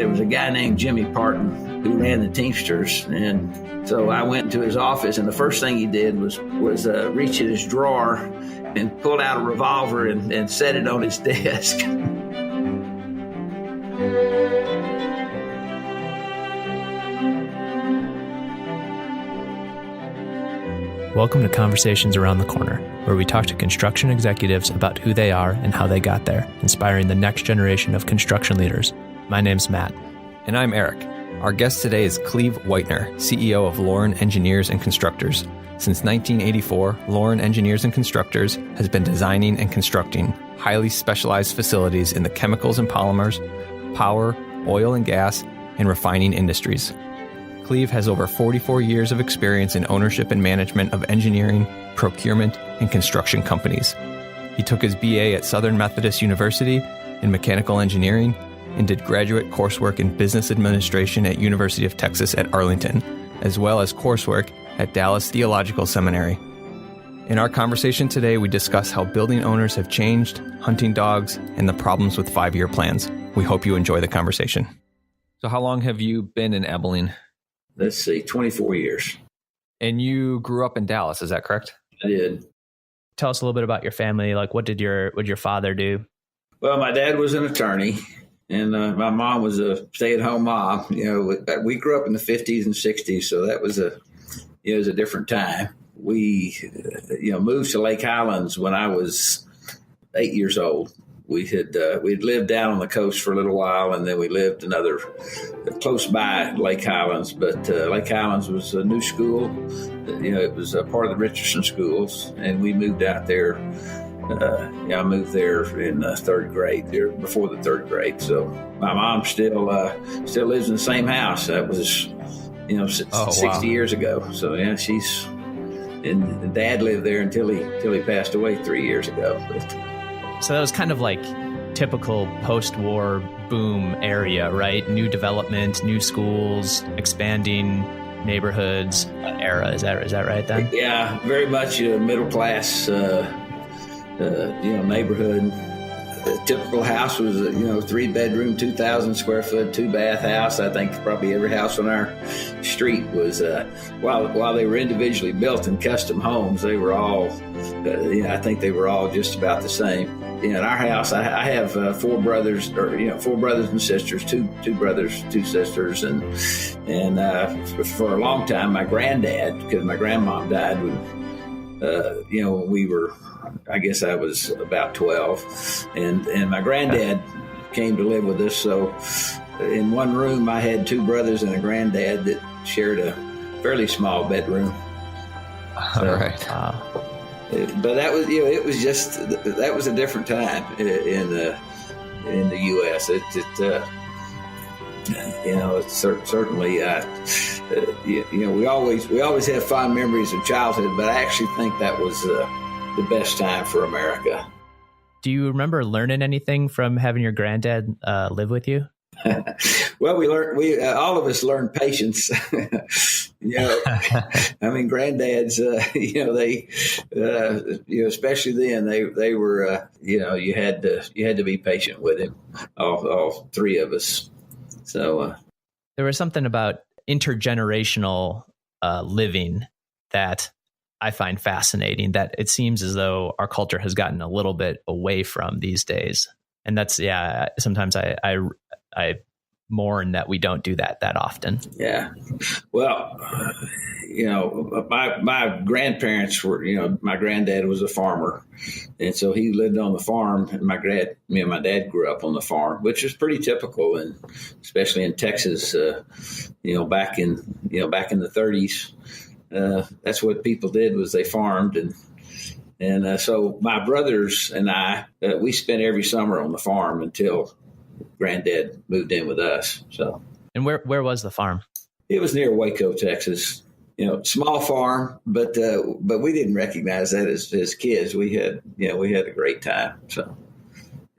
there was a guy named Jimmy Parton who ran the Teamsters. And so I went to his office, and the first thing he did was reach in his drawer and pulled out a revolver and set it on his desk. Welcome to Conversations Around the Corner, where we talk to construction executives about who they are and how they got there, inspiring the next generation of construction leaders. My name's Matt. And I'm Eric. Our guest today is Cleve Whitener, CEO of Lauren Engineers and Constructors. Since 1984, Lauren Engineers and Constructors has been designing and constructing highly specialized facilities in the chemicals and polymers, power, oil and gas, and refining industries. Cleve has over 44 years of experience in ownership and management of engineering, procurement, and construction companies. He took his BA at Southern Methodist University in mechanical engineering and did graduate coursework in business administration at University of Texas at Arlington, as well as coursework at Dallas Theological Seminary. In our conversation today, we discuss how building owners have changed, hunting dogs, and the problems with 5-year plans. We hope you enjoy the conversation. So how long have you been in Abilene? Let's see, 24 years. And you grew up in Dallas, is that correct? I did. Tell us a little bit about your family. Like, what did your father do? Well, my dad was an attorney, and my mom was a stay-at-home mom. You know, we grew up in the 50s and 60s, so that was it was a different time. We, moved to Lake Highlands when I was 8 years old. We'd lived down on the coast for a little while, and then we lived close by Lake Highlands. But Lake Highlands was a new school. It was a part of the Richardson schools, and we moved out there. I moved there in third grade, there before the third grade. So my mom still lives in the same house. That was 60 years ago. So yeah, and Dad lived there until he passed away 3 years ago. So that was kind of like typical post-war boom area, right? New development, new schools, expanding neighborhoods era. Is that right then? Yeah, very much a middle class, neighborhood. The typical house was a 3-bedroom, 2,000 square foot, 2-bath house. I think probably every house on our street was, while they were individually built in custom homes, they were all, I think they were all just about the same. In our house, I have 4 brothers, four brothers and sisters, two brothers, 2 sisters, and for a long time, my granddad, because my grandmom died when we were, I guess I was about 12, and my granddad came to live with us. So in one room, I had 2 brothers and a granddad that shared a fairly small bedroom. All right. But that was, that was a different time in the U.S. It's certainly, we always have fond memories of childhood, but I actually think that was the best time for America. Do you remember learning anything from having your granddad live with you? Well, we all of us learned patience. Granddads, especially then, they were, you had to be patient with him, all 3 of us. So there was something about intergenerational living that I find fascinating, that it seems as though our culture has gotten a little bit away from these days. And that's, sometimes I mourn that we don't do that often. Yeah. Well, my grandparents were, my granddad was a farmer. And so he lived on the farm. And my dad grew up on the farm, which is pretty typical, and especially in Texas, back in the 30s. That's what people did, was they farmed. And so my brothers and I, we spent every summer on the farm until Granddad moved in with us. So, and where was the farm? It was near Waco, Texas. Small farm, but we didn't recognize that as kids. We had a great time. So,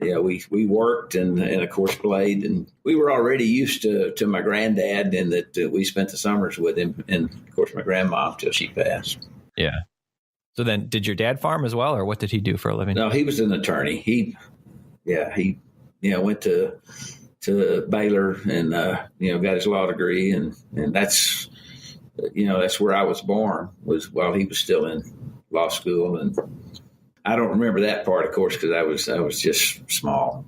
we worked and of course played, and we were already used to my granddad, and that we spent the summers with him, and of course my grandma till she passed. Yeah. So then, did your dad farm as well, or what did he do for a living? No, he was an attorney. He went to to Baylor and, got his law degree. And that's, that's where I was born, was while he was still in law school. And I don't remember that part, of course, because I was just small.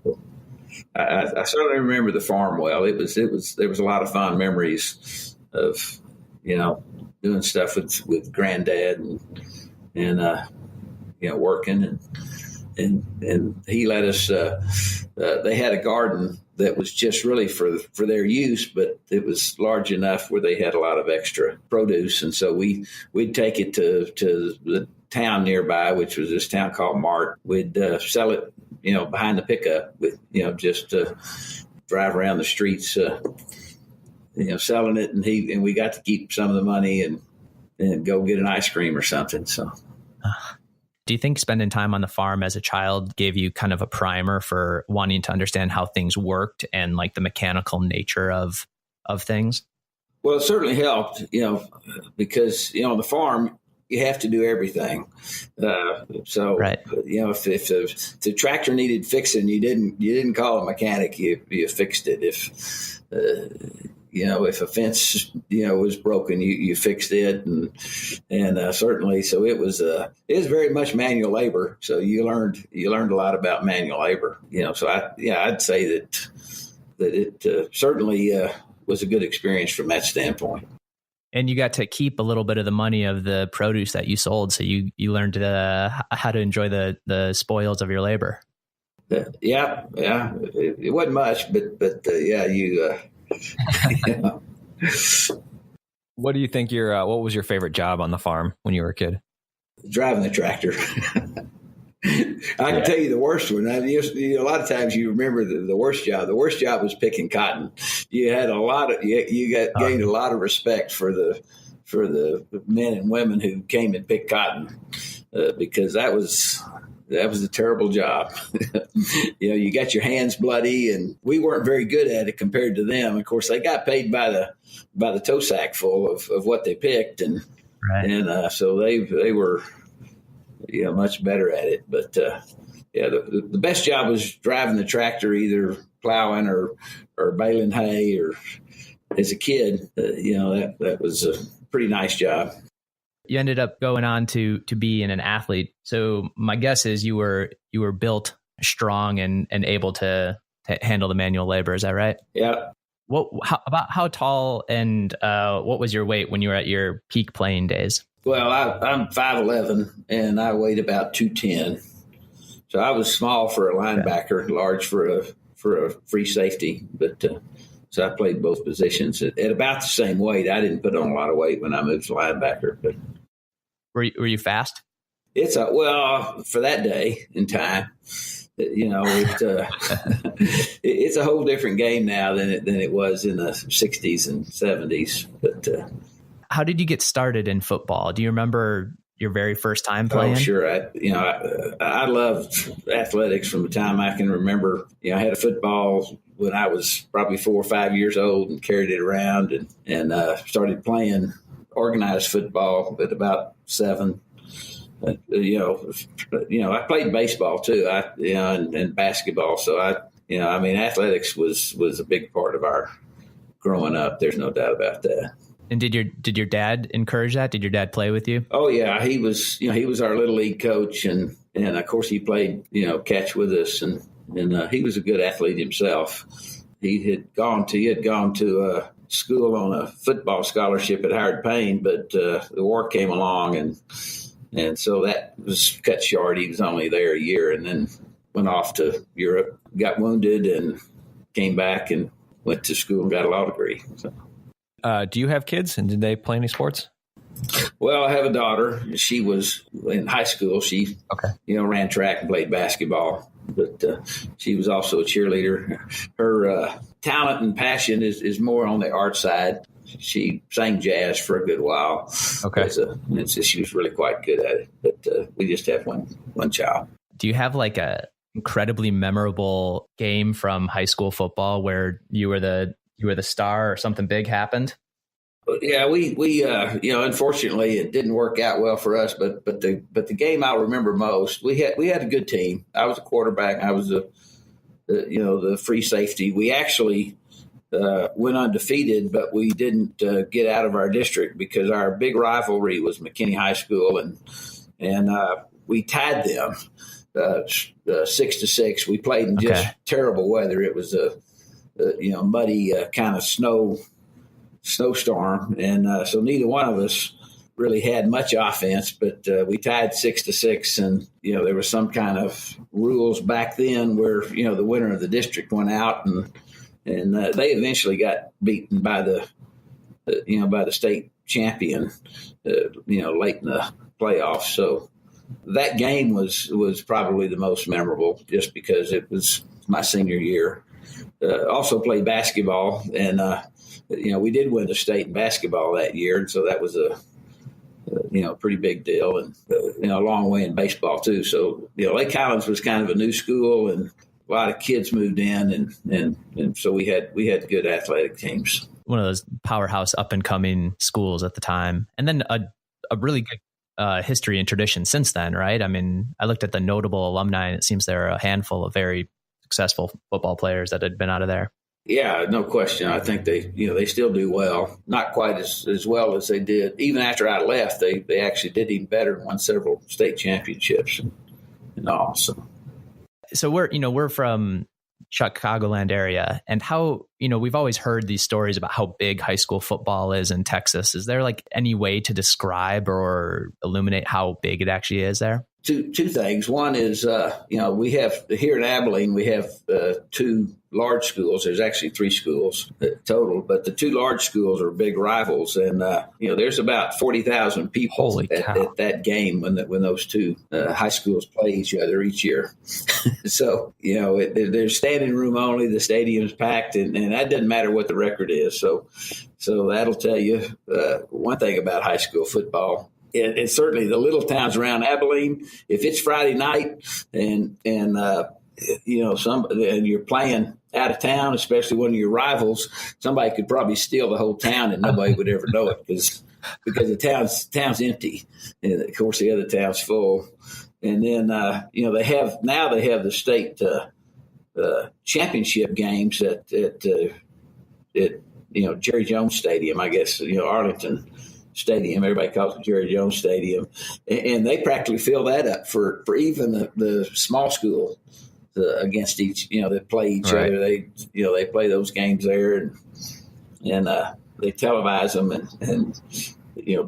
I certainly remember the farm well. There was a lot of fond memories of, doing stuff with granddad and working and he let us, they had a garden that was just really for their use, but it was large enough where they had a lot of extra produce. And so we'd take it to the town nearby, which was this town called Mart. We'd sell it, behind the pickup with, just drive around the streets, selling it. And we got to keep some of the money and go get an ice cream or something. So. Do you think spending time on the farm as a child gave you kind of a primer for wanting to understand how things worked and like the mechanical nature of things? Well, it certainly helped, because, on the farm, you have to do everything. So, right. If the tractor needed fixing, you didn't call a mechanic, you fixed it. If a fence, was broken, you fixed it. And certainly, so it was very much manual labor. So you learned a lot about manual labor, so I'd say that it certainly was a good experience from that standpoint. And you got to keep a little bit of the money of the produce that you sold. So you learned how to enjoy the spoils of your labor. Yeah. It wasn't much, but you. What do you think what was your favorite job on the farm when you were a kid? Driving the tractor. I can tell you the worst one. A lot of times you remember the worst job. The worst job was picking cotton. You had gained a lot of respect for the men and women who came and picked cotton, because that was a terrible job. You got your hands bloody, and we weren't very good at it compared to them. Of course, they got paid by the tow sack full of what they picked, and right. And so they were much better at it. But the best job was driving the tractor, either plowing or baling hay. Or as a kid, that was a pretty nice job. You ended up going on to be an athlete. So my guess is you were built strong and able to handle the manual labor. Is that right? Yeah. How tall and what was your weight when you were at your peak playing days? Well, I'm 5'11", and I weighed about 210. So I was small for a linebacker, large for a free safety. But so I played both positions at about the same weight. I didn't put on a lot of weight when I moved to linebacker. But were you fast? It's for that day in time. It's a whole different game now than it was in the 60s and 70s. But how did you get started in football? Do you remember your very first time playing? Oh, sure. I loved athletics from the time I can remember. I had a football when I was probably 4 or 5 years old and carried it around and started playing organized football at about 7. I played baseball too. And basketball. So athletics was a big part of our growing up. There's no doubt about that. And did your dad encourage that? Did your dad play with you? Oh yeah, he was our little league coach, and of course he played catch with us, and he was a good athlete himself. He had gone to school on a football scholarship at Howard Payne, but the war came along, and so that was cut short. He was only there a year, and then went off to Europe, got wounded, and came back and went to school and got a law degree. So. Do you have kids, and did they play any sports? Well, I have a daughter. She was in high school. She, ran track and played basketball, but she was also a cheerleader. Her talent and passion is more on the art side. She sang jazz for a good while. Okay. She was really quite good at it, but we just have one child. Do you have like a incredibly memorable game from high school football where you were the star or something big happened? Yeah, we unfortunately it didn't work out well for us, but the game I remember most, we had a good team. I was a quarterback. I was the free safety. We actually went undefeated, but we didn't get out of our district because our big rivalry was McKinney High School, and we tied them 6-6. We played in just terrible weather. It was a muddy kind of snowstorm, and so neither one of us really had much offense, but we tied 6-6, and there was some kind of rules back then where the winner of the district went out, and they eventually got beaten by the state champion late in the playoffs. So that game was probably the most memorable, just because it was my senior year. Also played basketball, and we did win the state in basketball that year, and so that was a pretty big deal, and a long way in baseball too. So Lake Highlands was kind of a new school, and a lot of kids moved in, and so we had good athletic teams. One of those powerhouse up and coming schools at the time, and then a really good history and tradition since then, right? I mean, I looked at the notable alumni, and it seems there are a handful of very successful football players that had been out of there. Yeah, no question. I think they still do well. Not quite as well as they did. Even after I left, they actually did even better and won several state championships and all. So we're from Chicagoland area, and how, we've always heard these stories about how big high school football is in Texas. Is there any way to describe or illuminate how big it actually is there? Two things. One is, we have here in Abilene, we have two large schools. There's actually three schools total, but the two large schools are big rivals. And, there's about 40,000 people at that game when those two high schools play each other each year. So, there's standing room only. The stadium's packed, and that doesn't matter what the record is. So that'll tell you one thing about high school football. And certainly the little towns around Abilene, if it's Friday night and you're playing out of town, especially one of your rivals, somebody could probably steal the whole town and nobody would ever know it because the town's empty, and of course the other town's full. And then they have the state championship games at Jerry Jones Stadium, I guess, Arlington Stadium. Everybody calls it Jerry Jones Stadium, and they practically fill that up for even the small school against each. They play each other. They play those games there, and they televise them, and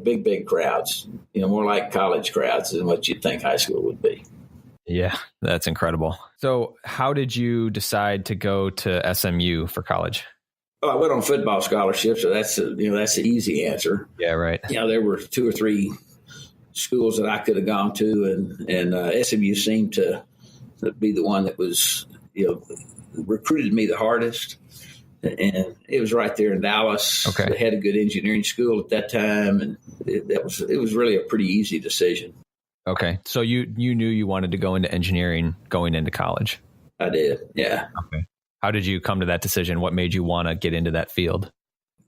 big crowds. More like college crowds than what you'd think high school would be. Yeah, that's incredible. So, how did you decide to go to SMU for college? Well, I went on football scholarship, so that's the easy answer. Yeah, right. There were two or three schools that I could have gone to, and SMU seemed to be the one that was recruited me the hardest, and it was right there in Dallas. Okay. They had a good engineering school at that time, and it was really a pretty easy decision. Okay, so you knew you wanted to go into engineering going into college. I did, yeah. Okay. How did you come to that decision? What made you want to get into that field?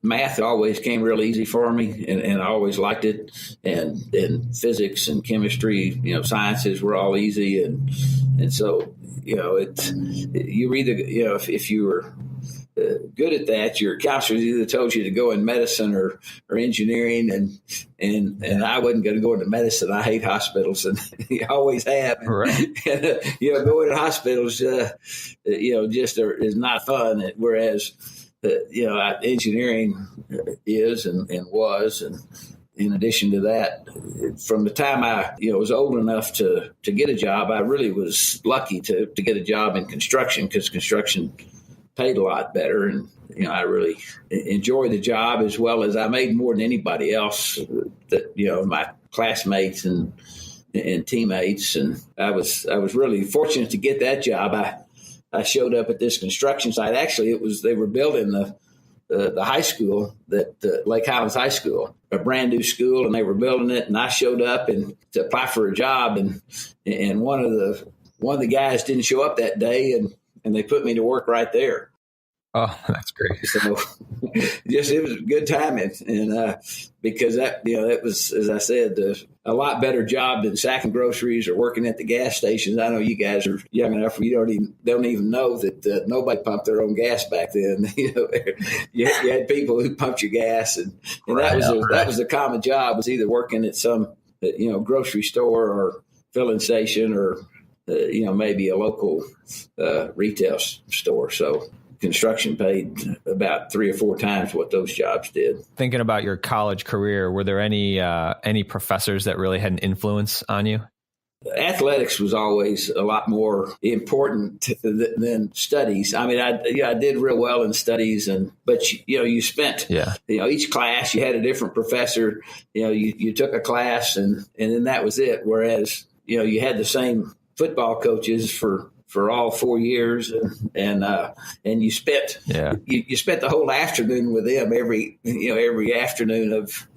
Math always came real easy for me, and I always liked it. And physics and chemistry, sciences were all easy. And so, you either, if you were good at that, your counselors either told you to go in medicine or engineering, and I wasn't going to go into medicine. I hate hospitals, and you always have. Right. And, going to hospitals, just is not fun. Whereas, engineering is and was, and in addition to that, from the time I was old enough to get a job, I really was lucky to get a job in construction, because construction paid a lot better, and I really enjoyed the job, as well as I made more than anybody else that my classmates and teammates, and I was really fortunate to get that job. I showed up at this construction site. Actually, they were building the high school, that Lake Highlands High School, a brand new school, and they were building it. And I showed up and to apply for a job, and one of the guys didn't show up that day, and they put me to work right there. Oh, that's great. So it was good timing. And because that was, as I said, a lot better job than sacking groceries or working at the gas stations. I know you guys are young enough where you don't even know that nobody pumped their own gas back then. You had people who pumped your gas, and that was a common job, was either working at some grocery store or filling station or maybe a local retail store. So construction paid about 3 or 4 times what those jobs did. Thinking about your college career, were there any professors that really had an influence on you? Athletics was always a lot more important than studies. I mean, I did real well in studies, but you spent each class, you had a different professor. You took a class and then that was it. Whereas you had the same football coaches for all 4 years, and you spent you spent the whole afternoon with them every afternoon of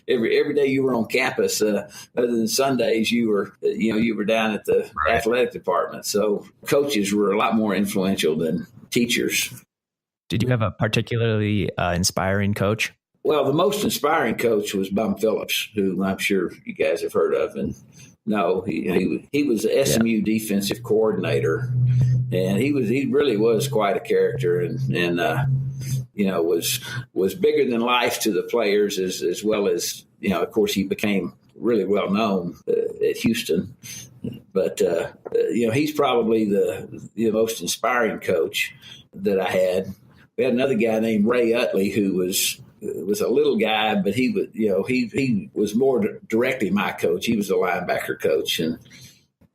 every day you were on campus. Other than Sundays, you were down at the athletic department. So coaches were a lot more influential than teachers. Did you have a particularly inspiring coach? Well, the most inspiring coach was Bum Phillips, who I'm sure you guys have heard of, and. No, he was the SMU defensive coordinator, and he really was quite a character, and was bigger than life to the players as well as of course he became really well known at Houston, but he's probably the most inspiring coach that I had. We had another guy named Ray Utley who was a little guy, but he was more directly my coach. He was a linebacker coach. And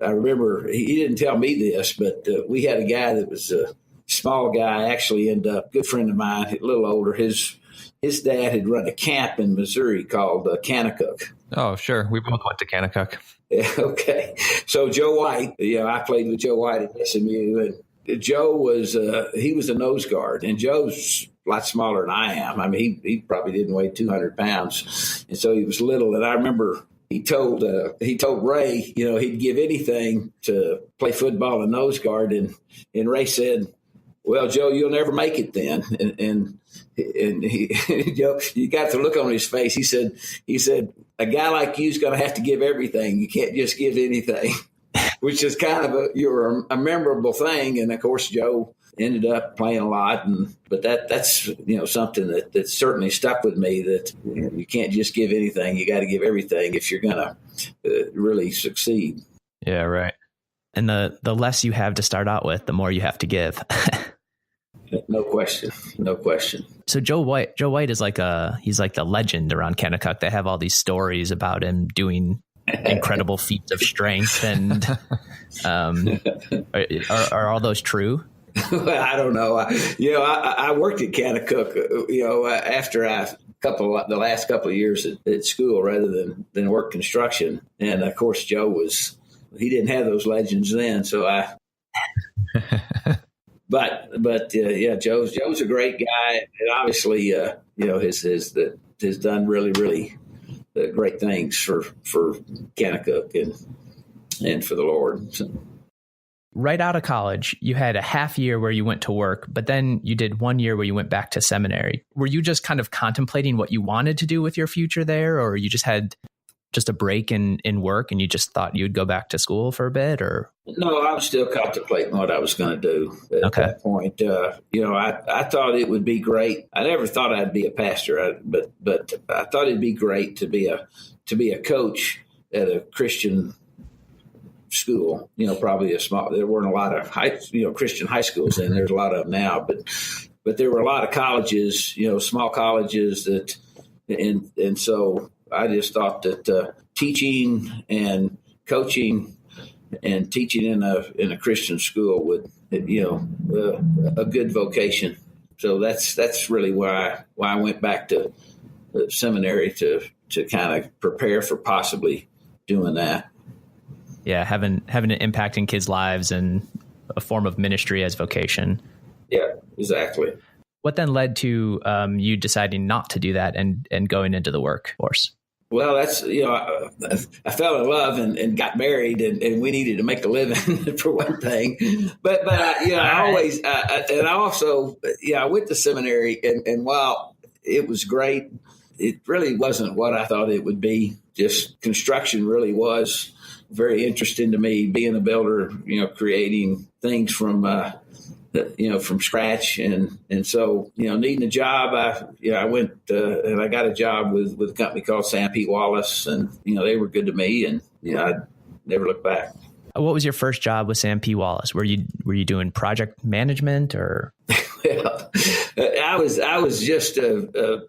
I remember he didn't tell me this, but we had a guy that was a small guy, actually ended up, good friend of mine, a little older. His dad had run a camp in Missouri called Kanakuk. Oh, sure. We both went to Kanakuk. Okay. So Joe White, I played with Joe White at SMU, and Joe was he was a nose guard, and Joe's a lot smaller than I am. I mean, he probably didn't weigh 200 pounds, and so he was little. And I remember he told Ray, he'd give anything to play football and nose guard, and Ray said, "Well, Joe, you'll never make it then." And he, you got the look on his face. He said, "A guy like you's going to have to give everything. You can't just give anything." Which is kind of a memorable thing. And of course, Joe ended up playing a lot, but that's something that certainly stuck with me, that you can't just give anything. You got to give everything if you're going to really succeed. Yeah, right. And the less you have to start out with, the more you have to give. No question. So Joe White is he's like the legend around Kanakuk. They have all these stories about him doing incredible feats of strength, and are all those true? Well, I don't know. I worked at Kanakuk, after the last couple of years at school rather than work construction. And of course, he didn't have those legends then. So but Joe's a great guy, and obviously, has done really, really great things for Kanakuk and for the Lord. So. Right out of college, you had a half year where you went to work, but then you did 1 year where you went back to seminary. Were you just kind of contemplating what you wanted to do with your future there, or you just had a break in work and you just thought you'd go back to school for a bit? Or no, I was still contemplating what I was going to do at that point. I thought it would be great. I never thought I'd be a pastor, but I thought it'd be great to be a coach at a Christian school. Probably there weren't a lot of Christian high schools then. There's a lot of them now, but there were a lot of colleges, small colleges and so I just thought that teaching and coaching and teaching in a Christian school would, a good vocation. So that's really why I went back to the seminary to kind of prepare for possibly doing that. Yeah, having an impact in kids' lives and a form of ministry as vocation. Yeah, exactly. What then led to you deciding not to do that and going into the workforce? Well, that's, I fell in love and got married, and we needed to make a living for one thing. But I always, and I also, I went to seminary, and while it was great, it really wasn't what I thought it would be. Just construction really was very interesting to me, being a builder, creating things from scratch. And so, needing a job, I went and I got a job with a company called Sam P. Wallace, and, they were good to me, and, I never looked back. What was your first job with Sam P. Wallace? Were you doing project management or? Well, I was just a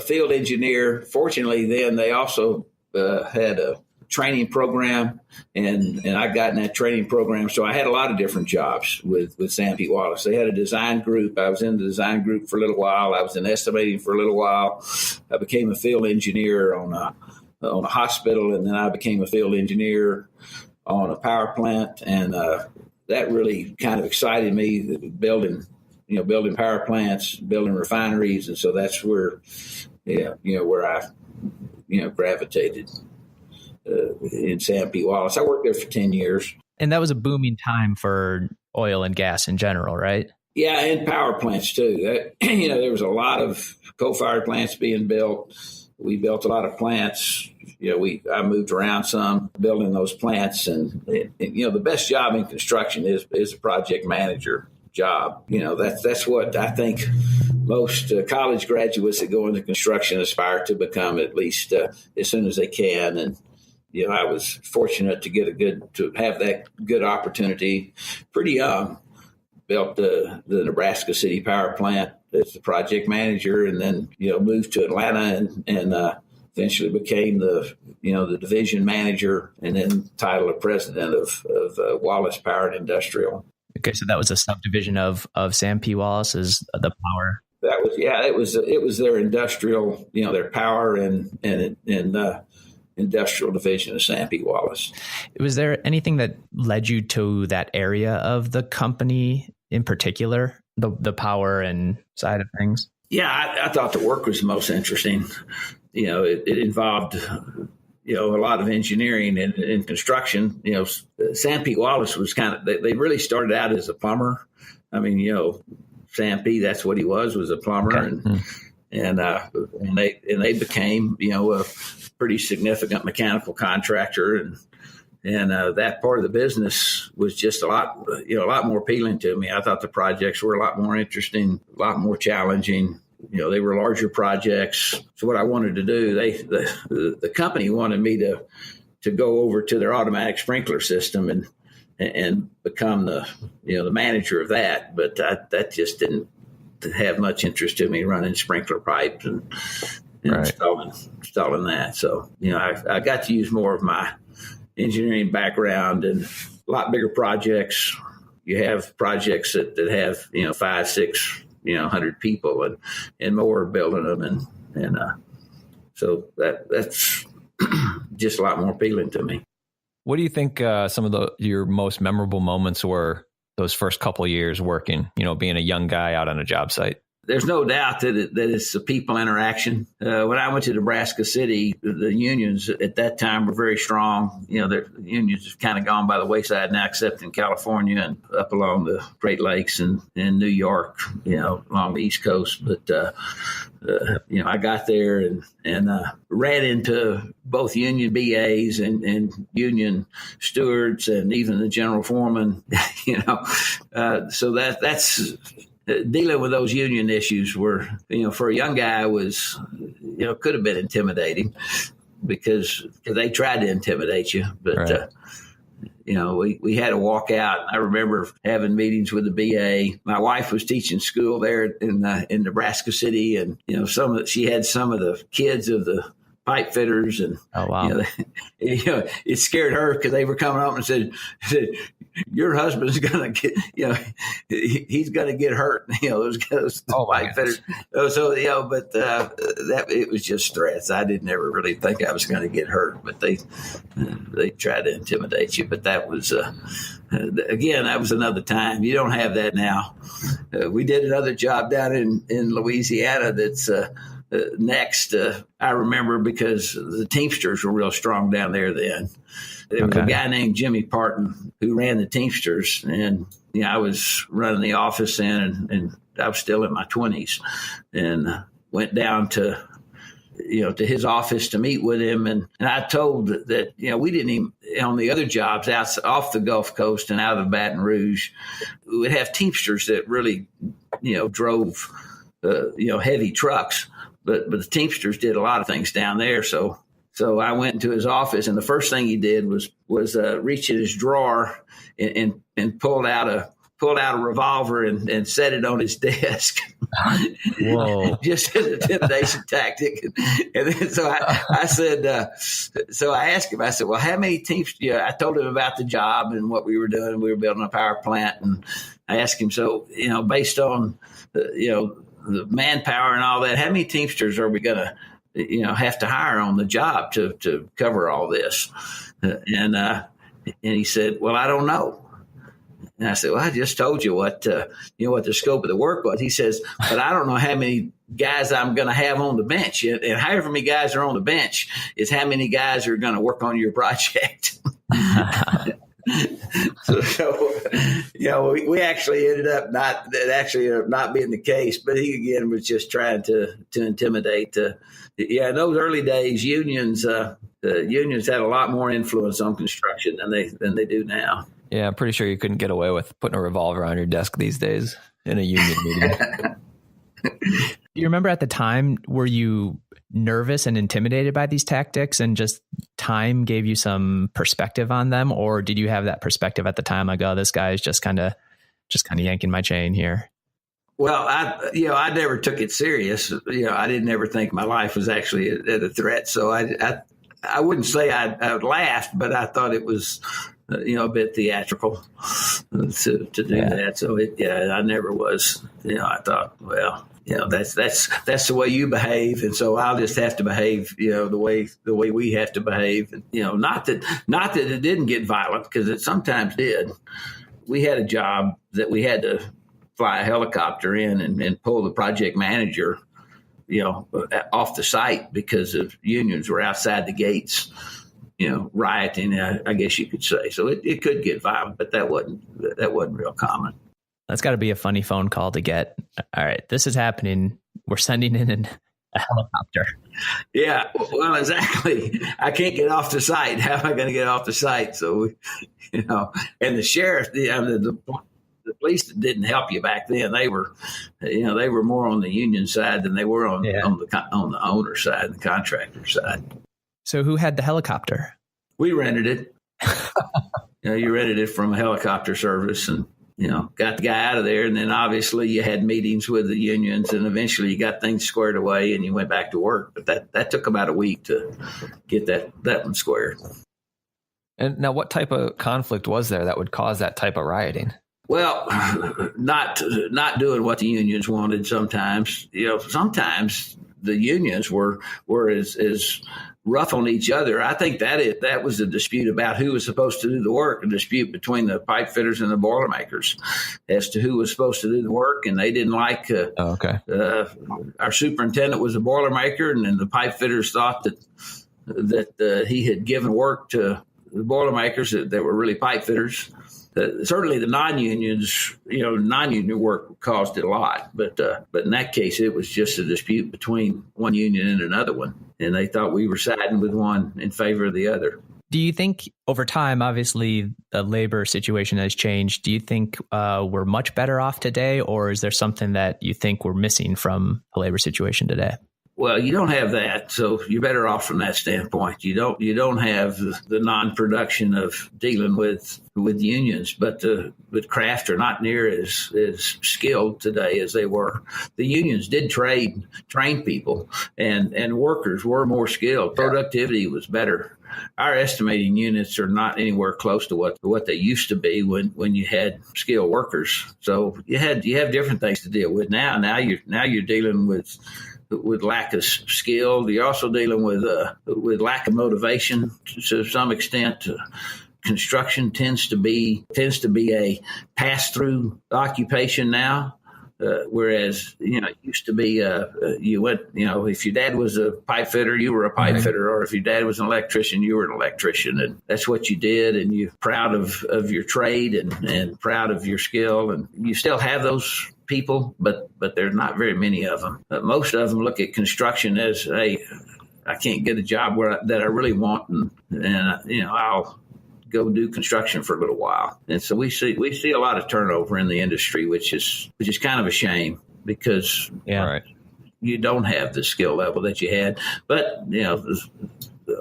field engineer. Fortunately, then they also had a training program, and I got in that training program. So I had a lot of different jobs with Sam P. Wallace. They had a design group. I was in the design group for a little while. I was in estimating for a little while. I became a field engineer on a hospital, and then I became a field engineer on a power plant, and that really kind of excited me, building power plants, building refineries, and so that's where I gravitated in Sam P. Wallace. I worked there for 10 years. And that was a booming time for oil and gas in general, right? Yeah, and power plants too. There was a lot of coal-fired plants being built. We built a lot of plants. I moved around some building those plants, and the best job in construction is a project manager job. That's what I think most college graduates that go into construction aspire to become, at least as soon as they can. And I was fortunate to have that good opportunity pretty young. Built the Nebraska City Power Plant as the project manager, and then moved to Atlanta and eventually became the division manager, and then title of president of Wallace Power and Industrial. Okay, so that was a subdivision of Sam P. Wallace's the power. That was it was their industrial, their power and industrial division of Sam P. Wallace. Was there anything that led you to that area of the company in particular, the power and side of things? Yeah, I thought the work was most interesting. It involved a lot of engineering and construction. Sam P. Wallace was they really started out as a plumber. I mean, Sam P., that's what he was a plumber. Okay. And they became, a pretty significant mechanical contractor. And that part of the business was just a lot more appealing to me. I thought the projects were a lot more interesting, a lot more challenging. They were larger projects. So what I wanted to do, the company wanted me to go over to their automatic sprinkler system and become the manager of that. But that just didn't have much interest to me, running sprinkler pipes and right. installing that. So, I got to use more of my engineering background, and a lot bigger projects. You have projects that have, 5, 6, 100 people and more building them. And so that's just a lot more appealing to me. What do you think some of your most memorable moments were those first couple of years working, being a young guy out on a job site? There's no doubt that it's the people interaction. When I went to Nebraska City, the unions at that time were very strong. The unions have kind of gone by the wayside now, except in California and up along the Great Lakes and in New York, along the East Coast. But, I got there and ran into both union BAs and union stewards and even the general foreman, so that's... Dealing with those union issues were, for a young guy was, could have been intimidating because they tried to intimidate you. But, right. We had to walk out. I remember having meetings with the BA. My wife was teaching school there in Nebraska City. And, she had some of the kids of the pipe fitters. And, oh, wow. It scared her because they were coming up and said, your husband's going to get, he's going to get hurt. Those pipe fitters. So, but that it was just threats. I didn't ever really think I was going to get hurt, but they tried to intimidate you. But that was, again, that was another time. You don't have that now. We did another job down in Louisiana that's next. I remember because the Teamsters were real strong down there then. There was a guy named Jimmy Parton who ran the Teamsters, and I was running the office then, and I was still in my 20s, and went down to to his office to meet with him. And I told that, we didn't even, on the other jobs off the Gulf Coast and out of Baton Rouge, we would have Teamsters that really, drove, heavy trucks. But the Teamsters did a lot of things down there. So I went into his office, and the first thing he did was reach in his drawer and pulled out a revolver and set it on his desk. Whoa! Just as an intimidation tactic. And then so I said, so I asked him. I said, well, how many Teamsters? I told him about the job and what we were doing. We were building a power plant, and I asked him, so based on the manpower and all that, how many Teamsters are we going to have to hire on the job to cover all this? And he said, well, I don't know. And I said, well, I just told you what the scope of the work was. He says, but I don't know how many guys I'm going to have on the bench. And however many guys are on the bench is how many guys are going to work on your project. So we actually ended up not being the case, but he again was just trying to intimidate. In those early days, unions had a lot more influence on construction than they do now. Yeah, I'm pretty sure you couldn't get away with putting a revolver on your desk these days in a union meeting. You remember at the time, were you nervous and intimidated by these tactics, and just time gave you some perspective on them? Or did you have that perspective at the time, like, oh, this guy is just kind of yanking my chain here? Well, I never took it serious. I didn't ever think my life was actually at a threat. So I wouldn't say I laughed, but I thought it was, a bit theatrical to do that. So I never was. I thought, well, that's the way you behave, and so I'll just have to behave, the way we have to behave. Not that it didn't get violent, because it sometimes did. We had a job that we had to fly a helicopter in and pull the project manager, off the site because of unions were outside the gates, rioting, I guess you could say. So it could get violent, but that wasn't real common. That's got to be a funny phone call to get. All right, this is happening. We're sending in a helicopter. Yeah, well, exactly. I can't get off the site. How am I going to get off the site? So, and the sheriff, the police didn't help you back then. They were more on the union side than they were on the owner side, the contractor side. So who had the helicopter? We rented it. You rented it from a helicopter service, and got the guy out of there. And then obviously you had meetings with the unions, and eventually you got things squared away and you went back to work. But that took about a week to get that one squared. And now, what type of conflict was there that would cause that type of rioting? Well, not doing what the unions wanted sometimes. Sometimes the unions were as rough on each other. I think that was a dispute about who was supposed to do the work, a dispute between the pipe fitters and the Boilermakers as to who was supposed to do the work. And they didn't like our superintendent was a Boilermaker, and then the pipe fitters thought that he had given work to the Boilermakers that were really pipe fitters. Certainly the non-union work caused it a lot, but in that case, it was just a dispute between one union and another one, and they thought we were siding with one in favor of the other. Do you think over time, obviously the labor situation has changed, do you think we're much better off today, or is there something that you think we're missing from the labor situation today? Well, you don't have that, so you're better off from that standpoint. You don't have the non-production of dealing with unions, but craft are not near as skilled today as they were. The unions did train people, and workers were more skilled. Productivity was better. Our estimating units are not anywhere close to what they used to be when you had skilled workers. So you have different things to deal with now. Now you're dealing with lack of skill. You're also dealing with lack of motivation to some extent. Construction tends to be a pass-through occupation now. Whereas, it used to be, you went, if your dad was a pipe fitter, you were a pipe fitter, or if your dad was an electrician, you were an electrician, and that's what you did. And you're proud of your trade and proud of your skill. And you still have those people, but there's not very many of them. Most of them look at construction as, hey, I can't get a job that I really want. And I'll go do construction for a little while. And so we see a lot of turnover in the industry, which is kind of a shame because you don't have the skill level that you had. But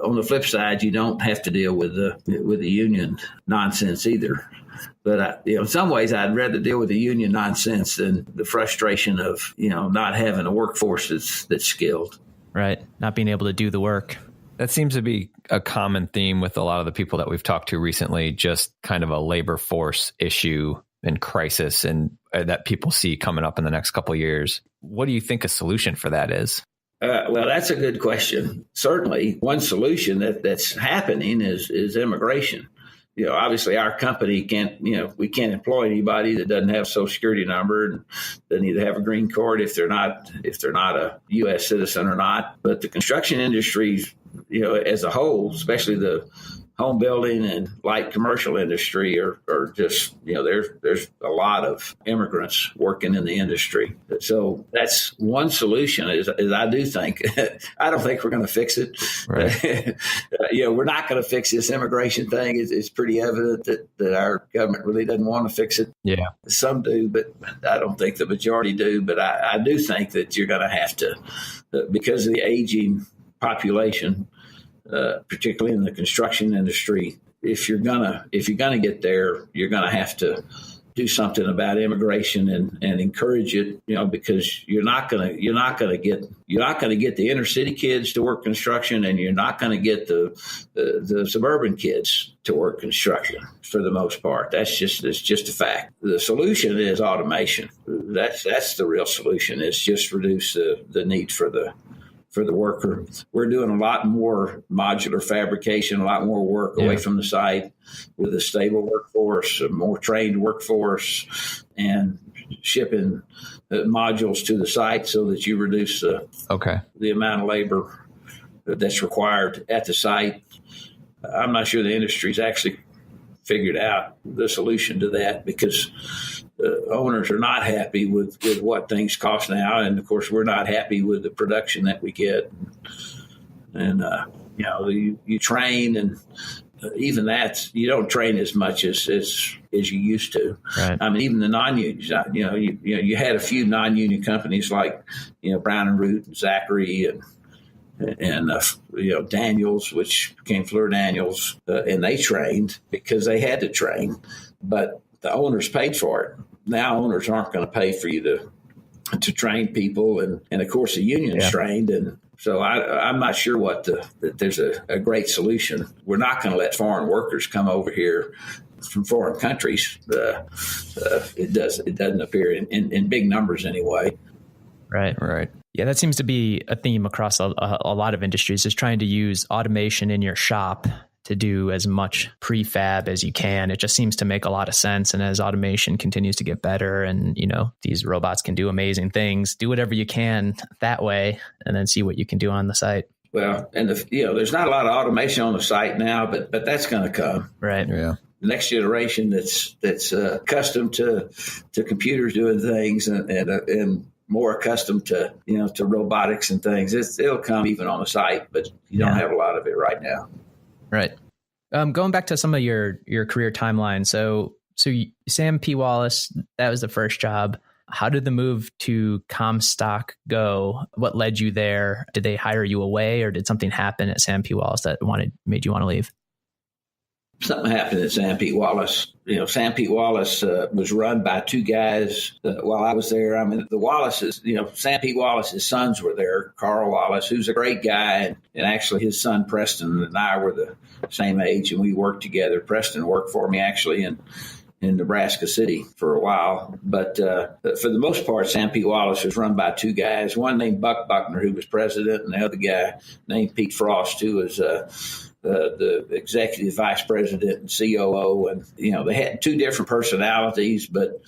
on the flip side, you don't have to deal with the union nonsense either. But in some ways, I'd rather deal with the union nonsense than the frustration of not having a workforce that's skilled. Right, not being able to do the work. That seems to be a common theme with a lot of the people that we've talked to recently, just kind of a labor force issue and crisis and that people see coming up in the next couple of years. What do you think a solution for that is? Well, that's a good question. Certainly, one solution that's happening is immigration. Obviously our company we can't employ anybody that doesn't have a Social Security number and doesn't either have a green card if they're not a U.S. citizen or not. But the construction industry, as a whole, especially the home building and light commercial industry are just, there's a lot of immigrants working in the industry. So that's one solution is I do think, I don't think we're going to fix it. Right. We're not going to fix this immigration thing. It's pretty evident that our government really doesn't want to fix it. Yeah. Some do, but I don't think the majority do. But I do think that you're going to have to, because of the aging population, particularly in the construction industry, if you're gonna get there, you're gonna have to do something about immigration and encourage it, because you're not gonna get the inner city kids to work construction, and you're not gonna get the suburban kids to work construction for the most part. It's just a fact. The solution is automation. That's the real solution. Is just reduce the need for the worker. We're doing a lot more modular fabrication, a lot more work away from the site with a stable workforce, a more trained workforce, and shipping modules to the site so that you reduce the amount of labor that's required at the site. I'm not sure the industry's actually figured out the solution to that because owners are not happy with what things cost now. And of course, we're not happy with the production that we get. And, you train, and even that, you don't train as much as you used to. Right. I mean, even the non-unions, you had a few non-union companies like, Brown and Root and Zachary and Daniels, which became Fleur Daniels, and they trained because they had to train, but the owners paid for it. Now owners aren't going to pay for you to train people, and of course the union's trained, and so I'm not sure that there's a great solution. We're not going to let foreign workers come over here from foreign countries. It doesn't appear in big numbers anyway. Right. Yeah, that seems to be a theme across a lot of industries, is trying to use automation in your shop to do as much prefab as you can. It just seems to make a lot of sense. And as automation continues to get better and, these robots can do amazing things, do whatever you can that way and then see what you can do on the site. Well, and there's not a lot of automation on the site now, but that's going to come. Right. Yeah. The next generation that's accustomed to computers doing things and more accustomed to robotics and things. It'll come even on the site, but you don't have a lot of it right now. Right. Going back to some of your career timeline. So Sam P. Wallace, that was the first job. How did the move to Comstock go? What led you there? Did they hire you away, or did something happen at Sam P. Wallace that made you want to leave? Something happened at Sam P. Wallace. Sam P. Wallace was run by two guys while I was there. I mean, the Wallaces, Sam P. Wallace's sons were there. Carl Wallace, who's a great guy, and actually his son Preston and I were the same age, and we worked together. Preston worked for me actually in Nebraska City for a while. But for the most part, Sam P. Wallace was run by two guys, one named Buck Buckner, who was president, and the other guy named Pete Frost, who was the executive vice president and COO. And, they had two different personalities, but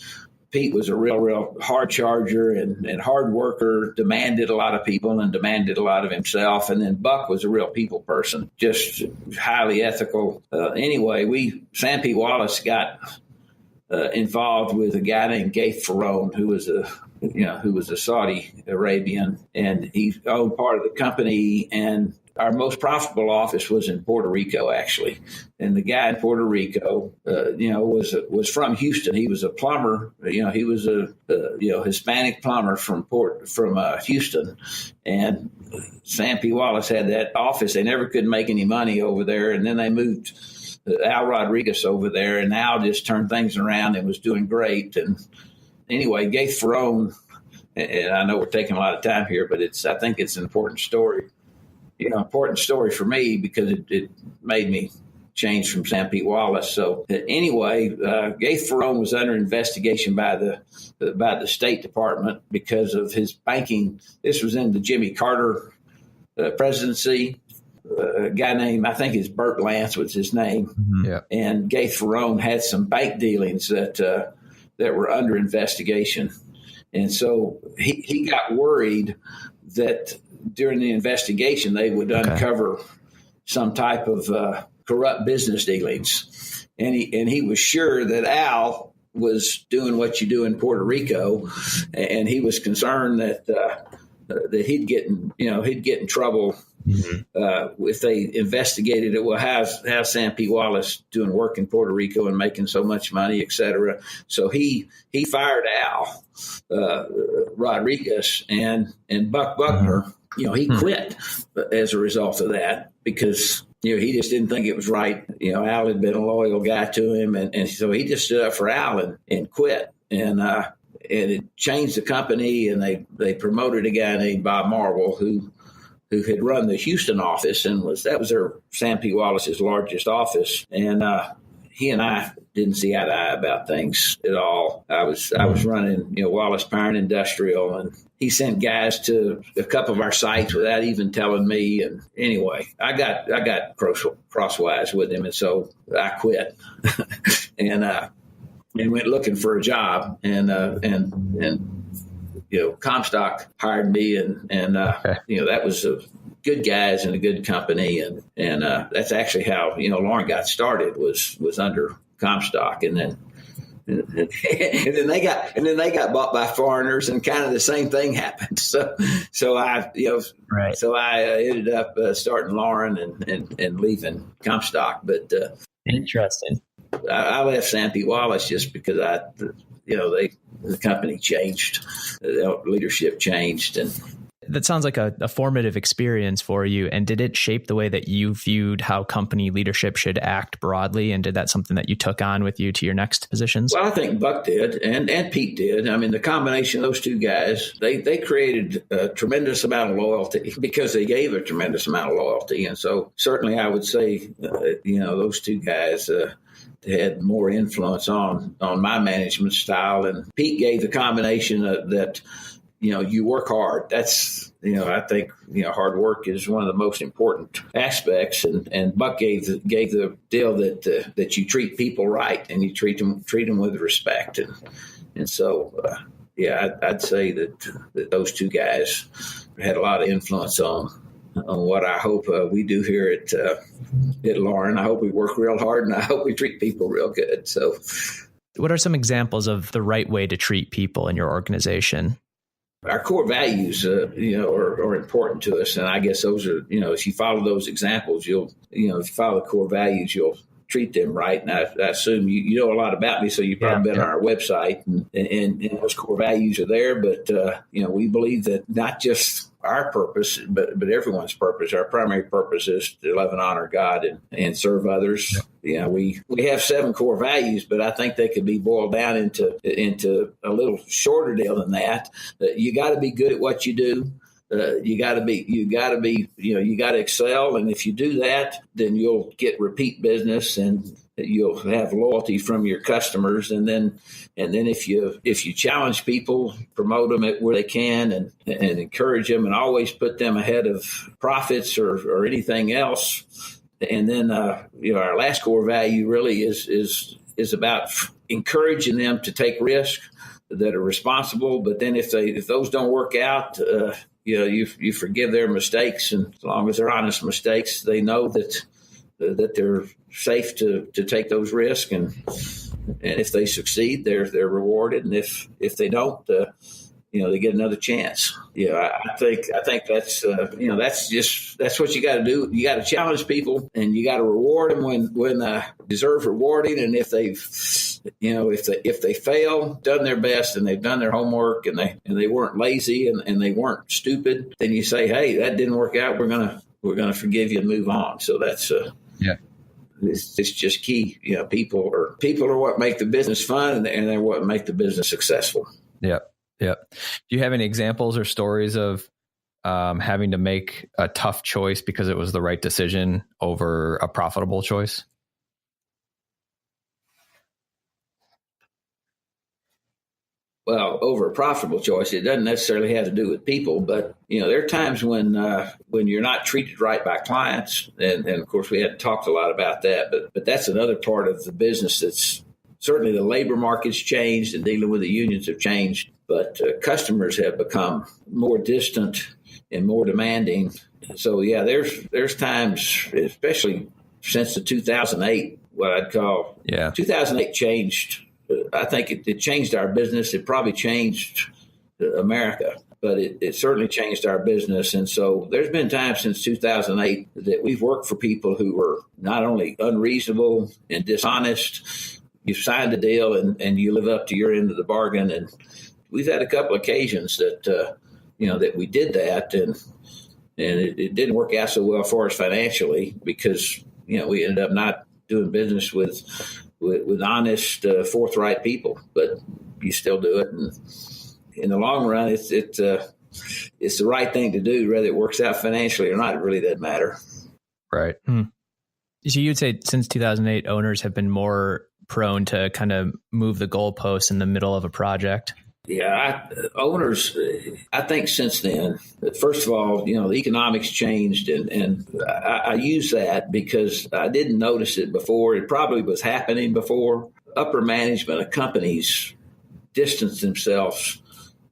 Pete was a real hard charger and hard worker, demanded a lot of people and demanded a lot of himself. And then Buck was a real people person, just highly ethical. Anyway, Sam P. Wallace got involved with a guy named Gaith Ferrone, who was a Saudi Arabian, and he owned part of the company. And our most profitable office was in Puerto Rico, actually. And the guy in Puerto Rico, was from Houston. He was a plumber. He was a Hispanic plumber from Houston. And Sam P. Wallace had that office. They never could make any money over there. And then they moved Al Rodriguez over there, and Al just turned things around and was doing great. And anyway, Gaith Ferrone, and I know we're taking a lot of time here, but I think it's an important story. Important story for me because it made me change from Sam P. Wallace. So anyway, Gaith Ferrone was under investigation by the State Department because of his banking. This was in the Jimmy Carter presidency. A guy named, I think it's Bert Lance was his name. Mm-hmm. Yeah. And Gaith Ferrone had some bank dealings that were under investigation. And so he got worried that during the investigation, they would uncover some type of corrupt business dealings. And he was sure that Al was doing what you do in Puerto Rico. And he was concerned that he'd get in trouble. Mm-hmm. If they investigated it, well, how's Sam P. Wallace doing work in Puerto Rico and making so much money, et cetera? So he fired Al Rodriguez and Buck Buckner. He quit as a result of that because he just didn't think it was right. Al had been a loyal guy to him, and so he just stood up for Al and quit. And it changed the company, and they promoted a guy named Bob Marvel who had run the Houston office and that was Sam P. Wallace's largest office. And he and I didn't see eye to eye about things at all. I was running, Wallace Power and Industrial, and he sent guys to a couple of our sites without even telling me. And anyway, I got crosswise with him, and so I quit and went looking for a job. And Comstock hired me, and that was good guys and a good company, and that's actually how Lauren got started was under Comstock, and then they got bought by foreigners, and kind of the same thing happened. So I ended up starting Lauren and leaving Comstock, but interesting. I left Sam P. Wallace just because the company changed, the leadership changed. And that sounds like a formative experience for you. And did it shape the way that you viewed how company leadership should act broadly? And did that something that you took on with you to your next positions? Well, I think Buck did and Pete did. I mean, the combination of those two guys, they created a tremendous amount of loyalty because they gave a tremendous amount of loyalty. And so certainly I would say, those two guys had more influence on my management style. And Pete gave the combination of that, you work hard. That's, I think, hard work is one of the most important aspects. And Buck gave the deal that you treat people right and you treat them with respect. And so, I'd say that those two guys had a lot of influence on what I hope we do here at Lauren. I hope we work real hard, and I hope we treat people real good. So, what are some examples of the right way to treat people in your organization? Our core values, are important to us, and I guess those are, if you follow those examples, if you follow the core values, you'll treat them right. And I assume you know a lot about me, so you've probably been on our website, and those core values are there. But we believe that not just our purpose, but everyone's purpose. Our primary purpose is to love and honor God and serve others. We have 7 core values, but I think they could be boiled down into a little shorter deal than that. You got to be good at what you do. You got to excel. And if you do that, then you'll get repeat business and you'll have loyalty from your customers. And then if you challenge people, promote them at where they can and encourage them and always put them ahead of profits or anything else. And then, our last core value really is about encouraging them to take risk, that are responsible. But then if those don't work out, you forgive their mistakes, and as long as they're honest mistakes, they know that they're safe to take those risks, and if they succeed, they're rewarded, and if they don't, they get another chance. I think that's that's what you got to do. You got to challenge people, and you got to reward them when deserve rewarding. And if they fail, done their best, and they've done their homework, and they weren't lazy and they weren't stupid, then you say, hey, that didn't work out. We're gonna forgive you and move on. So that's It's just key. People are what make the business fun, and they're what make the business successful. Yep. Do you have any examples or stories of having to make a tough choice because it was the right decision over a profitable choice? Well, over a profitable choice, it doesn't necessarily have to do with people, but there are times when you're not treated right by clients, and of course we hadn't talked a lot about that, but that's another part of the business. That's certainly the labor market's changed, and dealing with the unions have changed, but customers have become more distant and more demanding. So there's times, especially since the 2008, what I'd call 2008 changed. I think it changed our business. It probably changed America, but it certainly changed our business. And so there's been times since 2008 that we've worked for people who were not only unreasonable and dishonest. You've signed a deal and you live up to your end of the bargain. And we've had a couple occasions that, that we did that, and it didn't work out so well for us financially because, we ended up not doing business with honest, forthright people, but you still do it. And in the long run, it's the right thing to do. Whether it works out financially or not, it really doesn't matter. Right. So you'd say since 2008, owners have been more prone to kind of move the goalposts in the middle of a project? Yeah, owners, I think since then, first of all, the economics changed, and I use that because I didn't notice it before. It probably was happening before. Upper management of companies distance themselves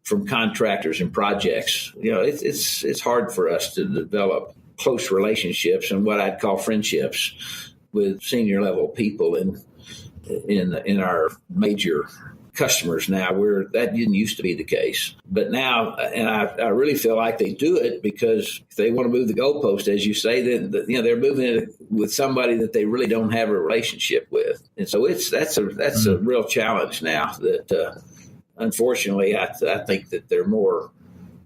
from contractors and projects. It's hard for us to develop close relationships and what I'd call friendships with senior level people in our major customers now, where that didn't used to be the case. But now, and I really feel like they do it because if they want to move the goalpost, as you say, then they're moving it with somebody that they really don't have a relationship with. And so that's a real challenge now that unfortunately I think that they're more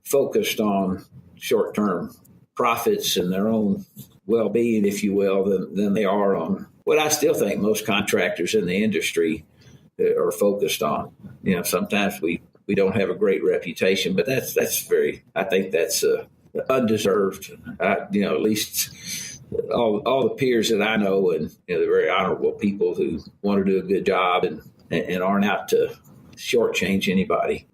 focused on short-term profits and their own well-being, if you will, than they are on what I still think most contractors in the industry are focused on. Sometimes we don't have a great reputation, but I think that's undeserved. At least all the peers that I know, and they're very honorable people who want to do a good job and aren't out to shortchange anybody.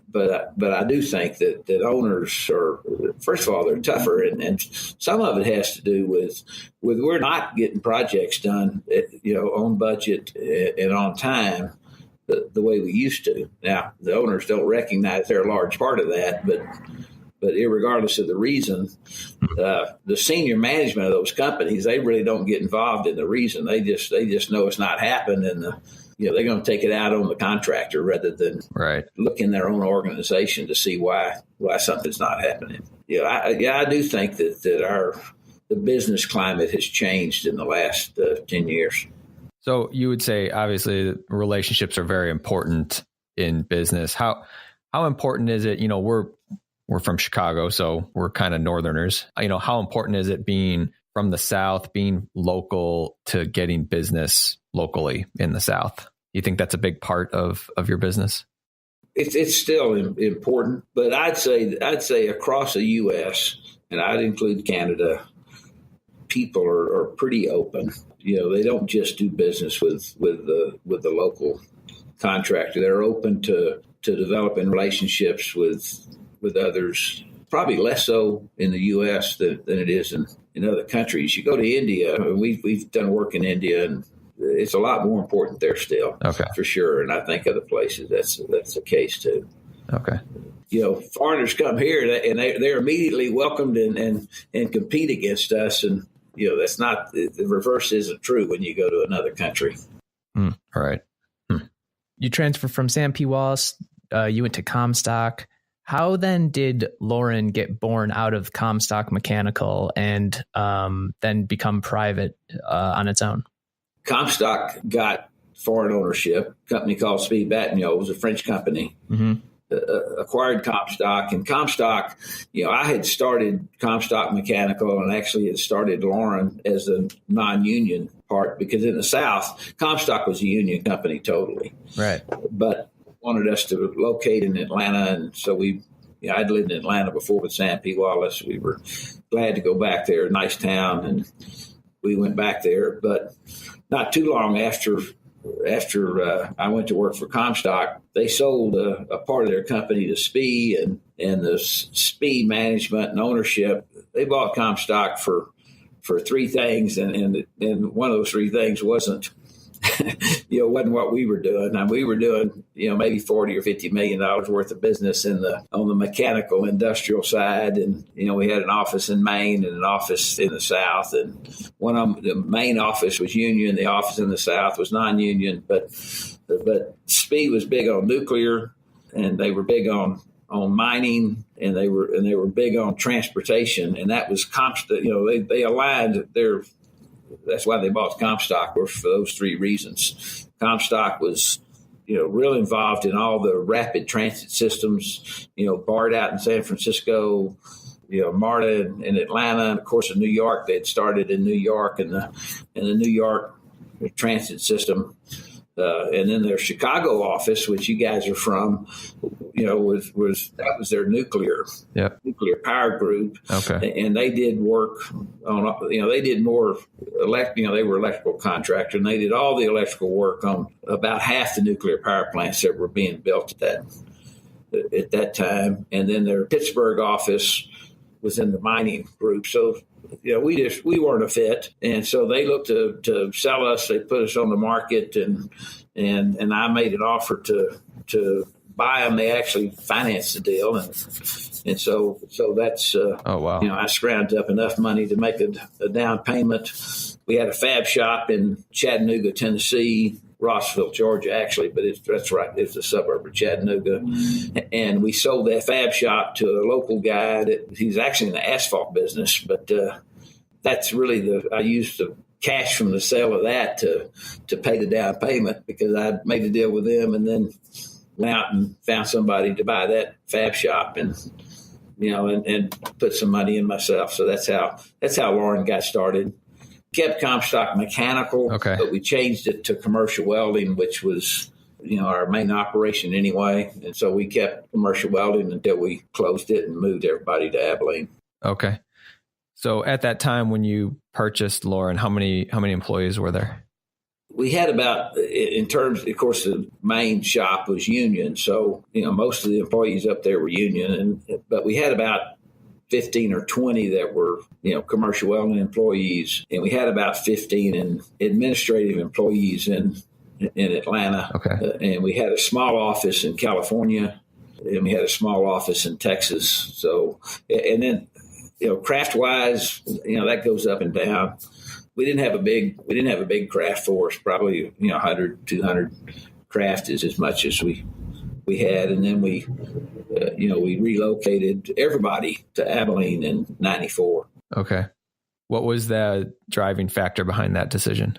But I do think that owners are, first of all, they're tougher, and some of it has to do with we're not getting projects done, on budget and on time the way we used to. Now, the owners don't recognize they're a large part of that, but irregardless of the reason, the senior management of those companies, they really don't get involved in the reason. They just know it's not happened, and they're going to take it out on the contractor rather than look in their own organization to see why something's not happening. I do think that the business climate has changed in the last 10 years. So you would say, obviously, relationships are very important in business. How important is it? We're from Chicago, so we're kind of Northerners. How important is it being from the South, being local to getting business locally in the South? You think that's a big part of your business? It's still important, but I'd say across the U.S., and I'd include Canada, people are pretty open. They don't just do business with the local contractor. They're open to developing relationships with others. Probably less so in the U.S. than it is in other countries. You go to India, we've done work in India, and it's a lot more important there still. Okay. For sure. And I think other places that's the case too. Okay. Foreigners come here and they're immediately welcomed and compete against us. And, that's not, the reverse isn't true when you go to another country. All right. You transferred from Sam P. Wallace. You went to Comstock. How then did Lauren get born out of Comstock Mechanical and then become private on its own? Comstock got foreign ownership. A company called Speed Batignolle, was a French company, acquired Comstock. And Comstock, I had started Comstock Mechanical and actually had started Lauren as a non-union part, because in the South, Comstock was a union company totally. Right. But wanted us to locate in Atlanta, and so I'd lived in Atlanta before with Sam P. Wallace. We were glad to go back there, nice town, and we went back there. But not too long after I went to work for Comstock, they sold a part of their company to SPE, and the SPE management and ownership, they bought Comstock for three things, and one of those three things wasn't what we were doing. Now, we were doing, maybe $40 or $50 million worth of business on the mechanical industrial side. And, we had an office in Maine and an office in the South. And the main office was union. The office in the South was non-union. But SPE was big on nuclear, and they were big on mining, and they were big on transportation. And that was constant. They aligned their. That's why they bought Comstock, was for those three reasons. Comstock was, real involved in all the rapid transit systems, BART out in San Francisco, MARTA in Atlanta, and of course in New York. They had started in New York and the New York transit system. And then their Chicago office, which you guys are from, was their nuclear power group. Okay. And they did work on, they did more they were electrical contractor, and they did all the electrical work on about half the nuclear power plants that were being built at that time. And then their Pittsburgh office was in the mining group. So, we weren't a fit. And so they looked to sell us. They put us on the market, and I made an offer to buy them. They actually financed the deal. And so that's, oh, wow. I scrounged up enough money to make a down payment. We had a fab shop in Chattanooga, Tennessee, Rossville, Georgia, actually, but that's right. It's a suburb of Chattanooga. And we sold that fab shop to a local guy he's actually in the asphalt business, but that's really I used the cash from the sale of that to pay the down payment, because I made a deal with them and then went out and found somebody to buy that fab shop and put some money in myself. So that's how Lauren got started. Kept Comstock Mechanical, but we changed it to commercial welding, which was, our main operation anyway. And so we kept commercial welding until we closed it and moved everybody to Abilene. Okay. So at that time when you purchased Lauren, how many employees were there? We had about, in terms, of course, the main shop was union. So, most of the employees up there were union, but we had about 15 or 20 that were, commercial welding employees. And we had about 15 administrative employees in Atlanta. Okay. And we had a small office in California, and we had a small office in Texas. So, and then, craft wise, that goes up and down. We didn't have a big craft force, probably, 100, 200 craft is as much as we had. And then we relocated everybody to Abilene in 94. Okay. What was the driving factor behind that decision?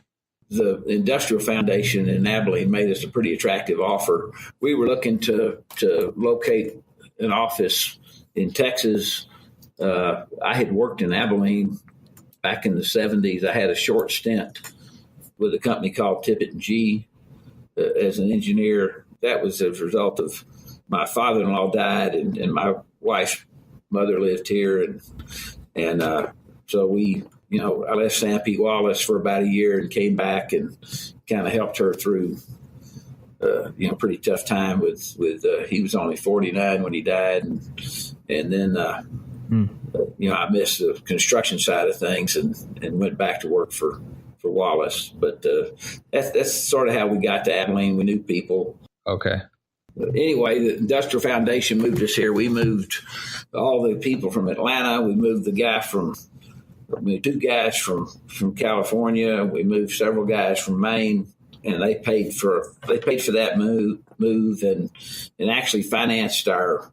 The industrial foundation in Abilene made us a pretty attractive offer. We were looking to locate an office in Texas. I had worked in Abilene back in the 70s. I had a short stint with a company called Tippett & G as an engineer. That was as a result of my father-in-law died, and my wife's mother lived here. And so I left Sam P. Wallace for about a year and came back and kind of helped her through, pretty tough time with he was only 49 when he died. And then, I missed the construction side of things and went back to work for Wallace. But that's sort of how we got to Abilene. We knew people. Okay. Anyway, the Industrial Foundation moved us here. We moved all the people from Atlanta. We moved two guys from California. We moved several guys from Maine, and they paid for that move and actually financed our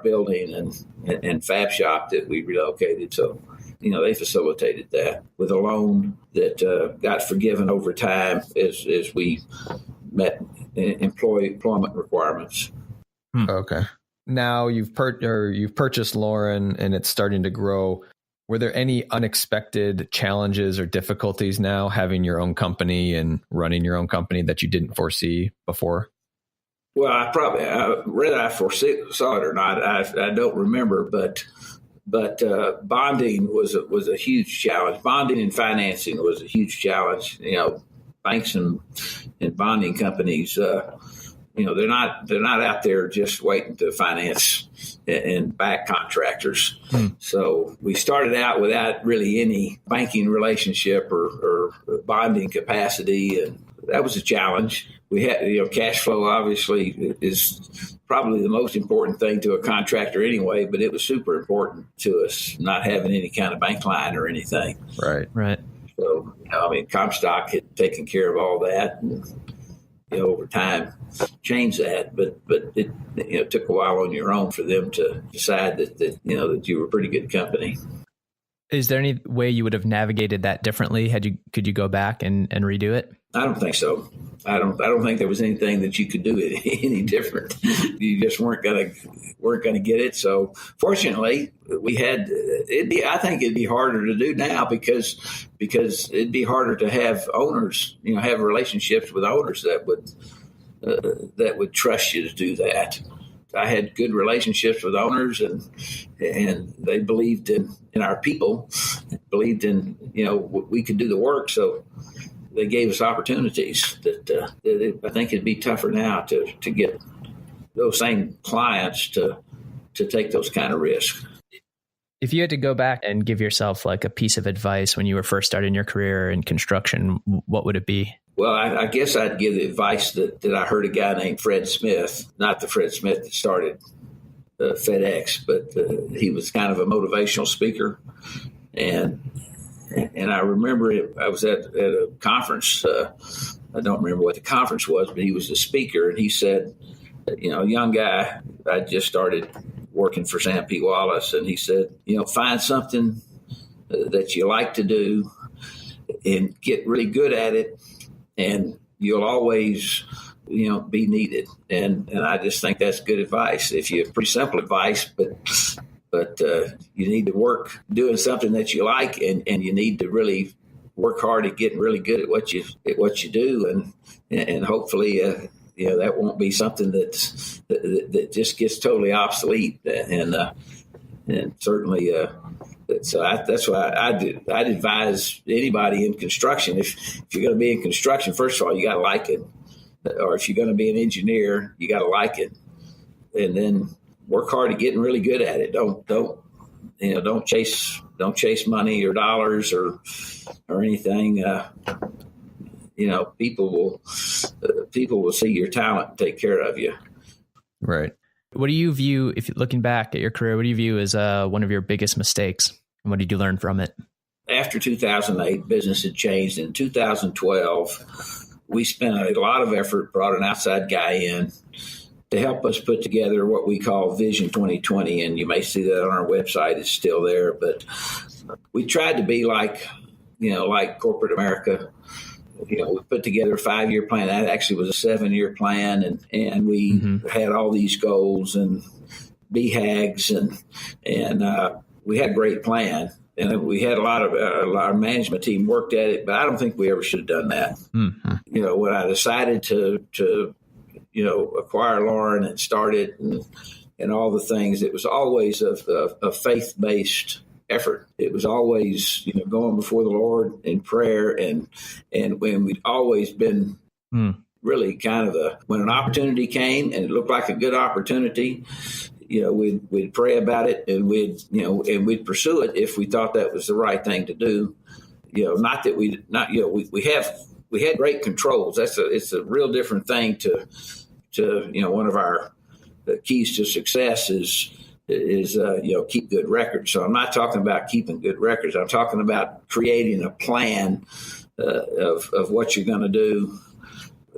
building and fab shop that we relocated. So, they facilitated that with a loan that got forgiven over time as we met employment requirements. Okay. Now you've purchased Lauren, and it's starting to grow. Were there any unexpected challenges or difficulties now having your own company and running your own company that you didn't foresee before? Well, whether I foresaw it or not, I don't remember, but bonding was a huge challenge. Bonding and financing was a huge challenge. Banks and bonding companies, they're not out there just waiting to finance and back contractors. So we started out without really any banking relationship or bonding capacity, and that was a challenge. We had, cash flow obviously is probably the most important thing to a contractor anyway, but it was super important to us not having any kind of bank line or anything. Right. So, Comstock had taken care of all that, and, over time changed that, but it took a while on your own for them to decide that you were a pretty good company. Is there any way you would have navigated that differently? Could you go back and redo it? I don't think so. I don't think there was anything that you could do any different. You just weren't gonna get it. So fortunately, I think it'd be harder to do now because it'd be harder to have owners, have relationships with owners that would trust you to do that. I had good relationships with owners, and they believed in our people, believed in we could do the work. So they gave us opportunities that I think it'd be tougher now to get those same clients to take those kind of risks. If you had to go back and give yourself like a piece of advice when you were first starting your career in construction, what would it be? Well, I guess I'd give the advice that I heard a guy named Fred Smith, not the Fred Smith that started FedEx, but he was kind of a motivational speaker. And I remember I was at a conference. I don't remember what the conference was, but he was the speaker. And he said, a young guy, I just started working for Sam P. Wallace. And he said, find something that you like to do and get really good at it. And you'll always, be needed. And I just think that's good advice. Pretty simple advice, but you need to work doing something that you like, and you need to really work hard at getting really good at what you do, and hopefully that won't be something that just gets totally obsolete, and certainly. So that's why I'd advise anybody in construction, if you're going to be in construction, first of all, you got to like it. Or if you're going to be an engineer, you got to like it. And then work hard at getting really good at it. Don't chase money or dollars or anything. People will see your talent and take care of you. Right. What do you view, if you're looking back at your career, what do you view as one of your biggest mistakes? And what did you learn from it? After 2008, business had changed. In 2012, we spent a lot of effort, brought an outside guy in to help us put together what we call Vision 2020. And you may see that on our website. It's still there. But we tried to be like corporate America. We put together a 5-year plan. That actually was a 7-year plan, and we had all these goals and BHAGs, and we had a great plan. And we had a lot of our management team worked at it, but I don't think we ever should have done that. Mm-hmm. When I decided to acquire Lauren and start it and all the things, it was always a faith-based effort. It was always, going before the Lord in prayer, and when we'd always been really kind of when an opportunity came and it looked like a good opportunity, we'd pray about it, and we'd pursue it if we thought that was the right thing to do. not that we had great controls. It's a real different thing to one of our keys to success is keep good records. So I'm not talking about keeping good records. I'm talking about creating a plan of what you're going to do.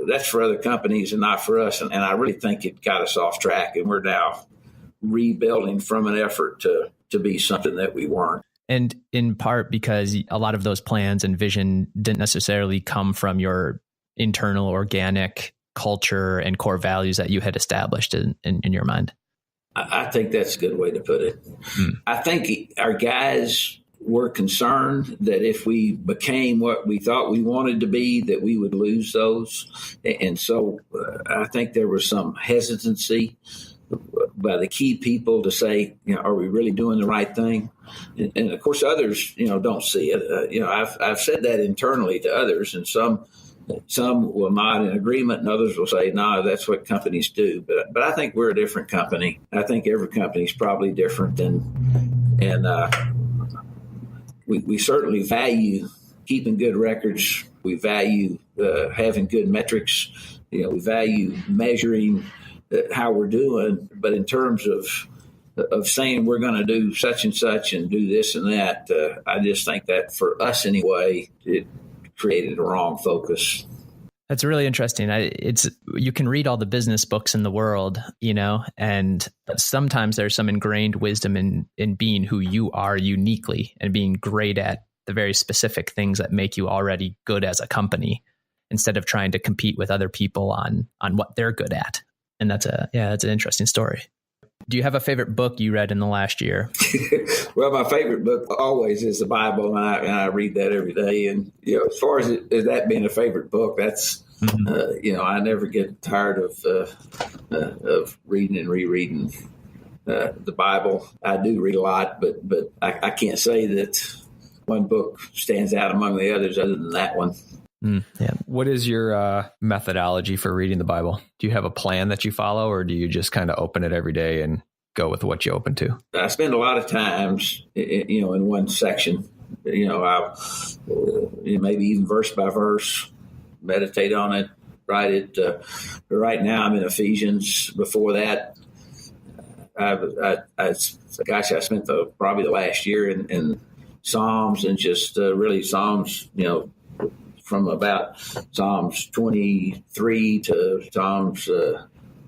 That's for other companies and not for us. And I really think it got us off track, and we're now rebuilding from an effort to be something that we weren't. And in part because a lot of those plans and vision didn't necessarily come from your internal organic culture and core values that you had established in your mind. I think that's a good way to put it. I think our guys were concerned that if we became what we thought we wanted to be, that we would lose those. And so I think there was some hesitancy by the key people to say, are we really doing the right thing? And of course, others, don't see it. I've said that internally to others, and some will nod in agreement, and others will say, no, that's what companies do. But I think we're a different company. I think every company is probably different, and we certainly value keeping good records. We value having good metrics. We value measuring how we're doing. But in terms of saying we're going to do such and such and do this and that, I just think that for us anyway, it created a wrong focus. That's really interesting. You can read all the business books in the world, and sometimes there's some ingrained wisdom in being who you are uniquely and being great at the very specific things that make you already good as a company, instead of trying to compete with other people on what they're good at. And that's an interesting story. Do you have a favorite book you read in the last year? Well, my favorite book always is the Bible, and I read that every day. And as far as that being a favorite book, that's I never get tired of reading and rereading the Bible. I do read a lot, but I can't say that one book stands out among the others other than that one. Yeah. What is your methodology for reading the Bible? Do you have a plan that you follow, or do you just kind of open it every day and go with what you open to? I spend a lot of times, in one section. I'll maybe even verse by verse, meditate on it, write it. Right now, I'm in Ephesians. Before that, I spent probably the last year in Psalms, and just really Psalms, from about Psalms 23 to Psalms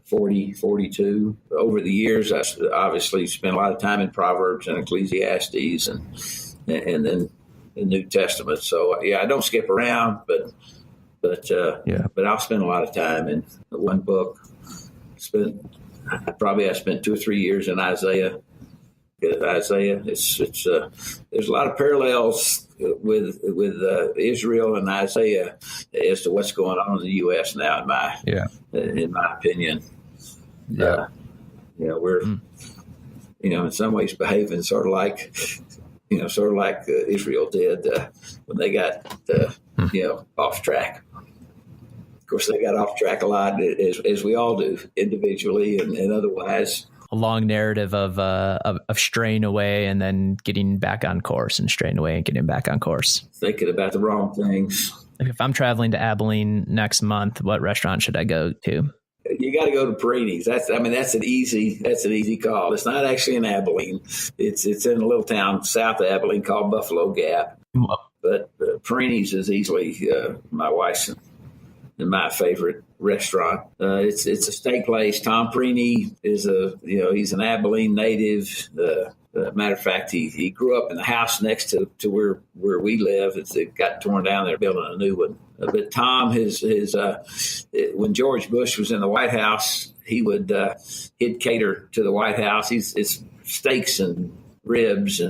40, 42. Over the years, I obviously spent a lot of time in Proverbs and Ecclesiastes and then the New Testament. So, I don't skip around, but I'll spend a lot of time in one book. I spent 2 or 3 years in Isaiah. Isaiah, there's a lot of parallels with Israel and Isaiah as to what's going on in the U.S. now, in my opinion. We're in some ways behaving sort of like Israel did when they got off track. Of course, they got off track a lot, as we all do, individually and otherwise. A long narrative of straying away and then getting back on course, and straying away and getting back on course. Thinking about the wrong things. If I'm traveling to Abilene next month, what restaurant should I go to? You got to go to Perini's. That's an easy call. It's not actually in Abilene. It's in a little town south of Abilene called Buffalo Gap. But Perini's is easily my wife's and my favorite restaurant. It's a steak place. Tom Perini is he's an Abilene native. Matter of fact, he grew up in the house next to where we live. It got torn down. They're building a new one. But Tom, when George Bush was in the White House, he'd cater to the White House. It's steaks and ribs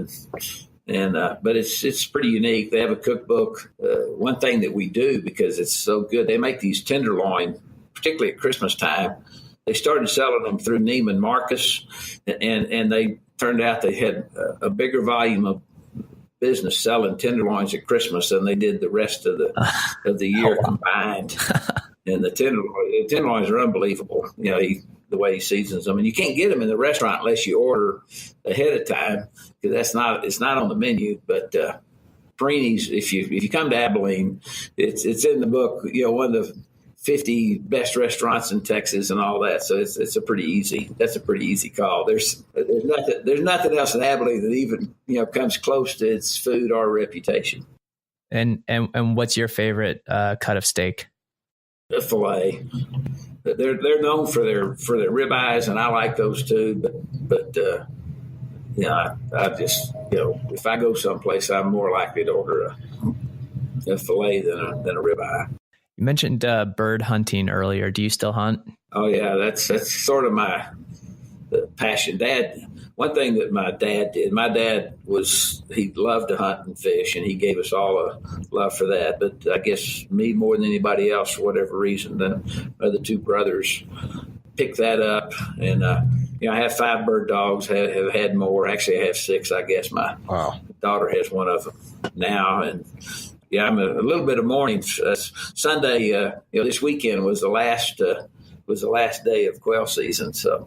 but it's pretty unique. They have a cookbook. One thing that we do, because it's so good, they make these tenderloin, particularly at Christmas time. They started selling them through Neiman Marcus, and they turned out they had a bigger volume of business selling tenderloins at Christmas than they did the rest of the year combined. And the tenderloins are unbelievable. The way he seasons them, and you can't get them in the restaurant unless you order ahead of time, because it's not on the menu. But Perini's, if you come to Abilene, it's in the book, one of the 50 best restaurants in Texas and all that. So it's a pretty easy call. There's nothing else in Abilene that even, comes close to its food or reputation. And what's your favorite cut of steak? The filet. They're known for their ribeyes, and I like those too. But I just, if I go someplace, I'm more likely to order a filet than a ribeye. You mentioned bird hunting earlier. Do you still hunt? Oh yeah, that's sort of my passion. One thing that my dad did. My dad he loved to hunt and fish, and he gave us all a love for that. But I guess me more than anybody else, for whatever reason, the other two brothers picked that up. And I have 5 bird dogs. Have had more. Actually, I have 6. I guess my daughter has one of them now, and. Yeah, I'm a little bit of morning. Sunday, this weekend was the last day of quail season. So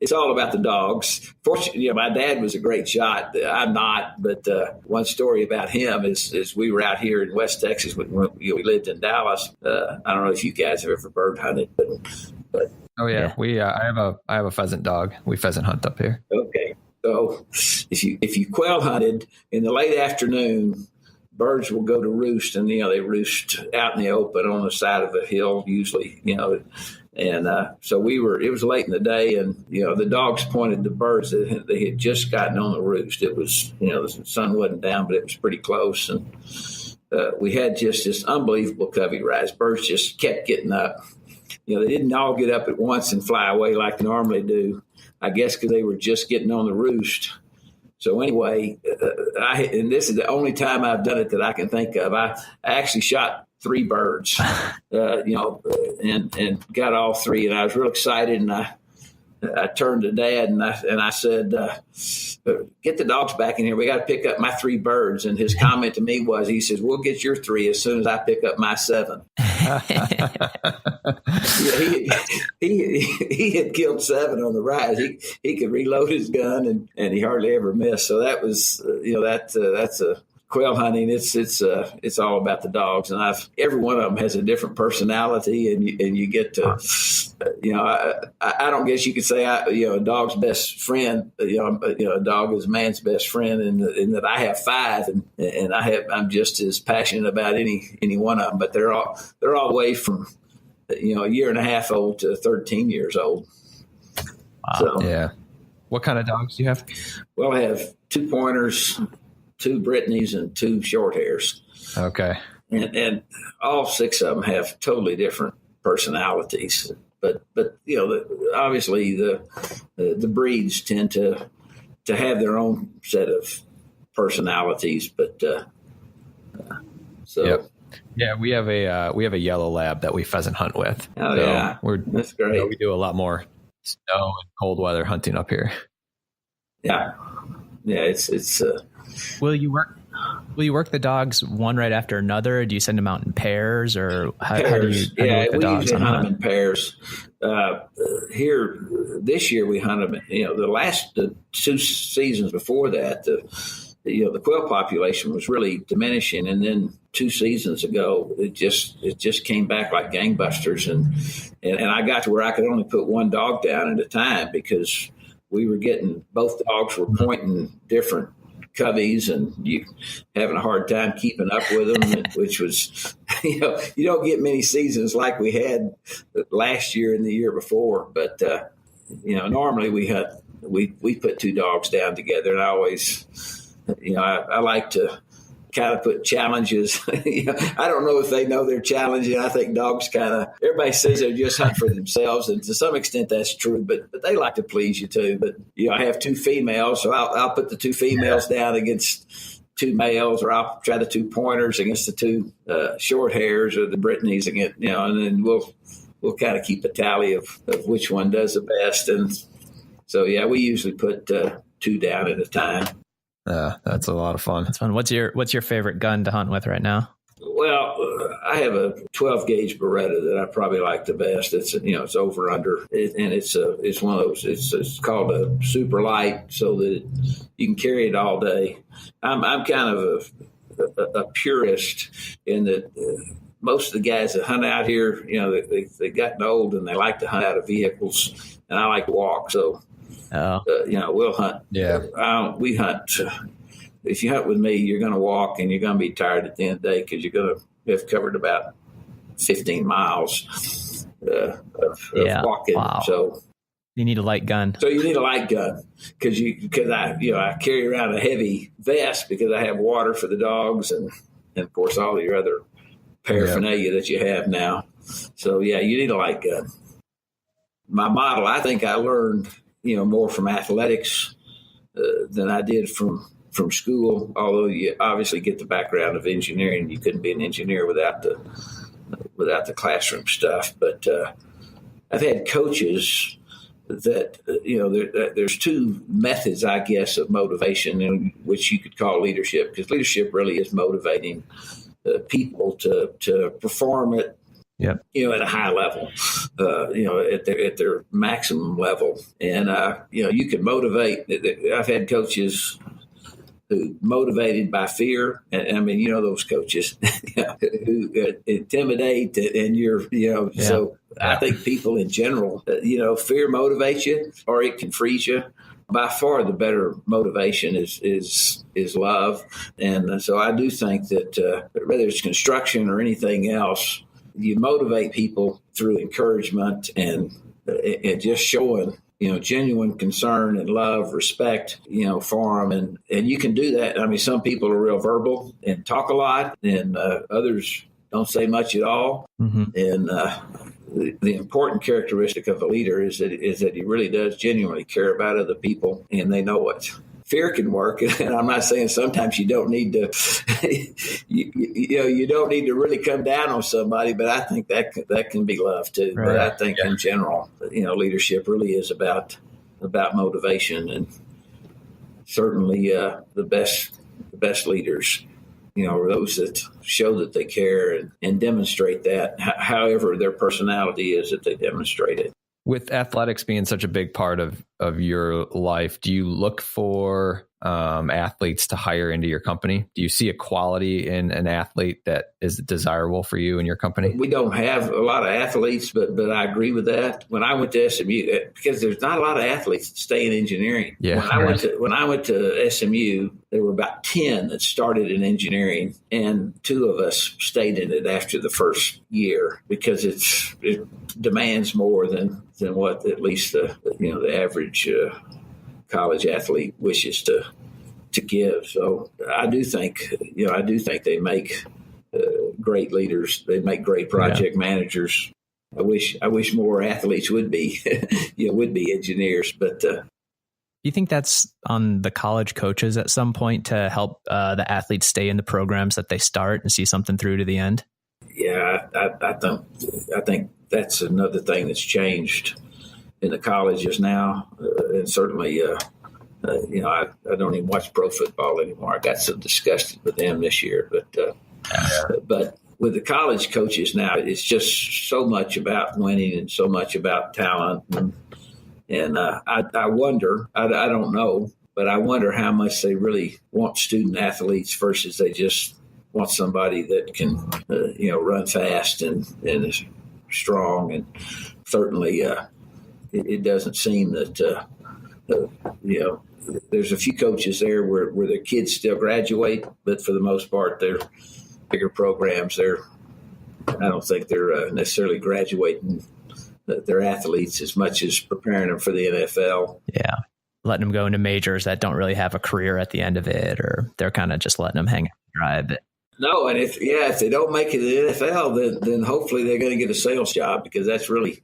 it's all about the dogs. Fortunately, my dad was a great shot. I'm not, but one story about him is we were out here in West Texas when we lived in Dallas. I don't know if you guys have ever bird hunted, but oh yeah, I have a pheasant dog. We pheasant hunt up here. Okay, so if you quail hunted in the late afternoon. Birds will go to roost, and they roost out in the open on the side of a hill usually, and so it was late in the day, and the dogs pointed to birds that they had just gotten on the roost. It was the sun wasn't down, but it was pretty close, and we had just this unbelievable covey rise. Birds just kept getting up. They didn't all get up at once and fly away like they normally do. I guess because they were just getting on the roost. So anyway, and this is the only time I've done it that I can think of. I actually shot 3 birds, and got all 3, and I was real excited. And I turned to Dad and I said, "Get the dogs back in here. We got to pick up my 3 birds." And his comment to me was, he says, "We'll get your 3 as soon as I pick up my 7." He had killed 7 on the rise. He could reload his gun and he hardly ever missed. So that was that's a quail hunting. It's all about the dogs, and every one of them has a different personality, and you get to I don't guess you could say a dog's best friend. A dog is a man's best friend, in that I have 5, and I'm just as passionate about any one of them. But they're all the way from a year and a half old to 13 years old. Wow. So, yeah. What kind of dogs do you have? Well, I have 2 pointers, 2 Brittany's, and 2 short hairs. Okay. And all 6 of them have totally different personalities. But obviously the breeds tend to have their own set of personalities. But so. Yep. Yeah, we have a yellow lab that we pheasant hunt with. Oh, so yeah, that's great. We do a lot more snow and cold weather hunting up here. Yeah, it's. Will you work the dogs one right after another, or do you send them out in pairs, or how do you work the dogs? We usually hunt them in pairs. Here this year we hunt them. The last 2 seasons before that, the quail population was really diminishing, and then 2 seasons ago it just came back like gangbusters, and I got to where I could only put 1 dog down at a time because we were getting, both dogs were pointing different coveys, and you having a hard time keeping up with them, which was, you don't get many seasons like we had last year and the year before. But normally we put 2 dogs down together, and I always, I like to kind of put challenges. I don't know if they know they're challenging. I think dogs everybody says they just hunt for themselves, and to some extent that's true, but they like to please you too. But I have 2 females, so I'll put the 2 females down against 2 males, or I'll try the 2 pointers against the 2 short hairs or the Brittany's against, and then we'll kind of keep a tally of which one does the best. And so we usually put 2 down at a time. That's a lot of fun. That's fun. What's your favorite gun to hunt with right now? Well, I have a 12 gauge Beretta that I probably like the best. It's it's over under, and it's one of those. It's called a super light, so that you can carry it all day. I'm kind of a purist in that. Most of the guys that hunt out here, they've gotten old and they like to hunt out of vehicles, and I like to walk. So, we'll hunt. Yeah, we hunt. If you hunt with me, you're going to walk and you're going to be tired at the end of the day because you're going to have covered about 15 miles of walking. Wow. So you need a light gun. So you need a light gun because I carry around a heavy vest because I have water for the dogs and of course all your other paraphernalia that you have now. So you need a light gun. My model, I think I learned, more from athletics than I did from school. Although you obviously get the background of engineering, you couldn't be an engineer without the classroom stuff. But I've had coaches that there's two methods, I guess, of motivation, in which you could call leadership, because leadership really is motivating people to perform at at a high level, at their maximum level. And you can motivate. I've had coaches who motivated by fear, and I mean those coaches who intimidate, and So I think people in general, fear motivates you, or it can freeze you. By far, the better motivation is love, and so I do think that whether it's construction or anything else, you motivate people through encouragement and just showing genuine concern and love, respect, for them, and you can do that. I mean, some people are real verbal and talk a lot, and others don't say much at all, and. The important characteristic of a leader is that he really does genuinely care about other people, and they know it. Fear can work, and I'm not saying sometimes you don't need to, you don't need to really come down on somebody, but I think that can be love too. Right. But I think in general, leadership really is about motivation, and certainly the best leaders. Those that show that they care and demonstrate that, however their personality is, that they demonstrate it. With athletics being such a big part of your life, do you look for athletes to hire into your company? Do you see a quality in an athlete that is desirable for you in your company? We don't have a lot of athletes, but I agree with that. When I went to SMU, because there's not a lot of athletes that stay in engineering. Yeah. When I went to SMU, there were about 10 that started in engineering, and 2 of us stayed in it after the first year because it demands more than what at least the average college athlete wishes to give. So I do think they make great leaders. They make great project managers. I wish more athletes would be engineers, but. Do you think that's on the college coaches at some point to help the athletes stay in the programs that they start and see something through to the end? Yeah, I think that's another thing that's changed in the colleges now, and certainly, I don't even watch pro football anymore. I got so disgusted with them this year, but with the college coaches now, it's just so much about winning and so much about talent. And I wonder, I don't know, but I wonder how much they really want student athletes versus they just want somebody that can, run fast and is strong. And certainly it doesn't seem that, there's a few coaches there where their kids still graduate, but for the most part, they're bigger programs. I don't think they're necessarily graduating their athletes as much as preparing them for the NFL. Yeah. Letting them go into majors that don't really have a career at the end of it, or they're kind of just letting them hang out and drive it. No, and if they don't make it to the NFL, then hopefully they're going to get a sales job, because that's really,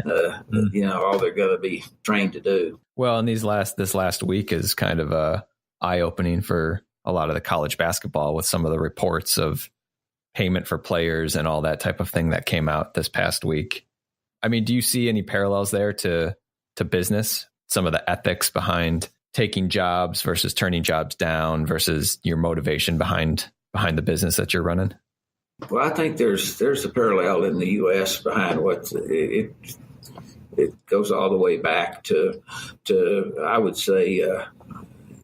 all they're going to be trained to do. Well, and this last week is kind of eye-opening for a lot of the college basketball with some of the reports of payment for players and all that type of thing that came out this past week. I mean, do you see any parallels there to business? Some of the ethics behind taking jobs versus turning jobs down versus your motivation behind the business that you're running? Well, I think there's a parallel in the U.S. behind what it goes all the way back to I would say.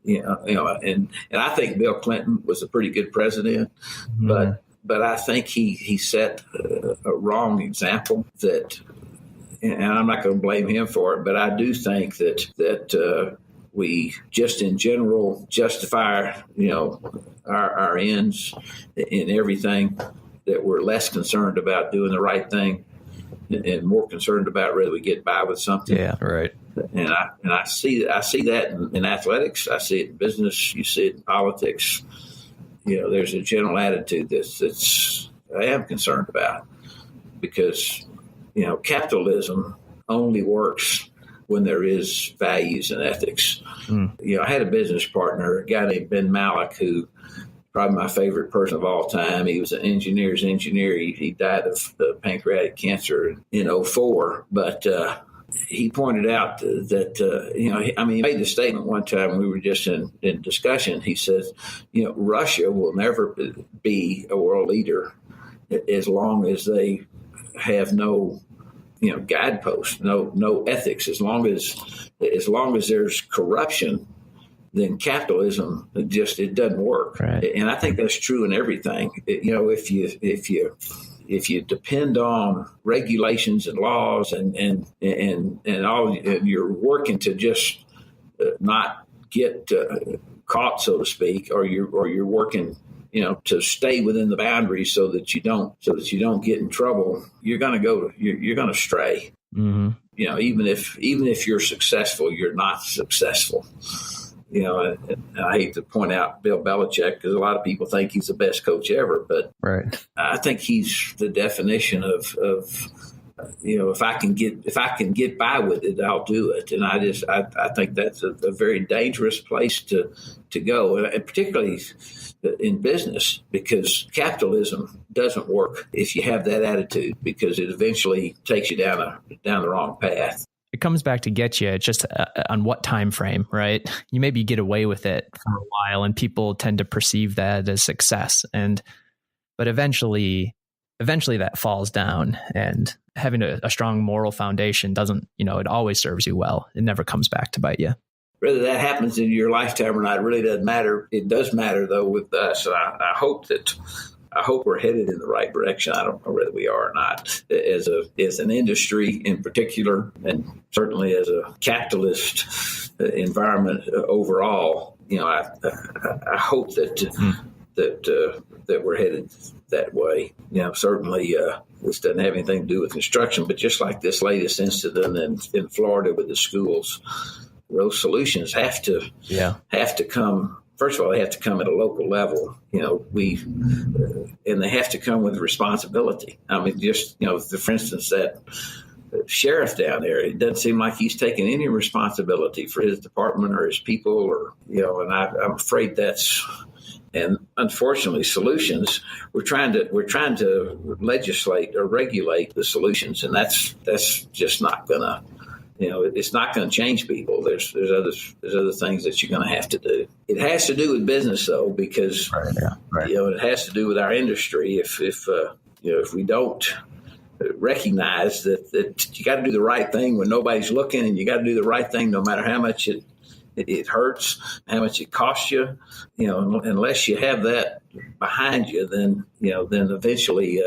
And I think Bill Clinton was a pretty good president, but I think he set a wrong example that, and I'm not going to blame him for it, but I do think that we just in general justify, our ends in everything, that we're less concerned about doing the right thing and more concerned about whether we get by with something. Yeah, right. And I see that in athletics. I see it in business. You see it in politics. There's a general attitude that's I am concerned about, because capitalism only works when there is values and ethics. I had a business partner, a guy named Ben Malik, who probably my favorite person of all time. He was an engineer's engineer. He died of pancreatic cancer in 2004, but he pointed out that, he made the statement one time when we were just in discussion. He says, Russia will never be a world leader as long as they have no, guideposts, no ethics. As long as there's corruption, then capitalism it doesn't work. Right. And I think that's true in everything. If you depend on regulations and laws and all, and you're working to just not get caught, so to speak, or you're working, to stay within the boundaries so that you don't get in trouble, you're going to stray. Mm-hmm. Even if you're successful, you're not successful. And I hate to point out Bill Belichick, because a lot of people think he's the best coach ever, but right. I think he's the definition of if I can get by with it, I'll do it. And I think that's a very dangerous place to go, and particularly in business, because capitalism doesn't work if you have that attitude, because it eventually takes you down the wrong path. It comes back to get you. It's just on what time frame, right? You maybe get away with it for a while, and people tend to perceive that as success. But eventually that falls down, and having a strong moral foundation doesn't, it always serves you well. It never comes back to bite you. Whether that happens in your lifetime or not, it really doesn't matter. It does matter, though, with us. I hope we're headed in the right direction. I don't know whether we are or not. As an industry in particular, and certainly as a capitalist environment overall, I hope that we're headed that way. Certainly this doesn't have anything to do with construction, but just like this latest incident in Florida with the schools, those solutions have to come. First of all, they have to come at a local level, and they have to come with responsibility. I mean, just, for instance, that sheriff down there, it doesn't seem like he's taking any responsibility for his department or his people, or, and I'm afraid and unfortunately solutions, we're trying to legislate or regulate the solutions, and that's just not gonna, it's not going to change people. There's other things that you're going to have to do. It has to do with business, though, because it has to do with our industry. If we don't recognize that you got to do the right thing when nobody's looking, and you got to do the right thing no matter how much it hurts, how much it costs you, unless you have that behind you, then eventually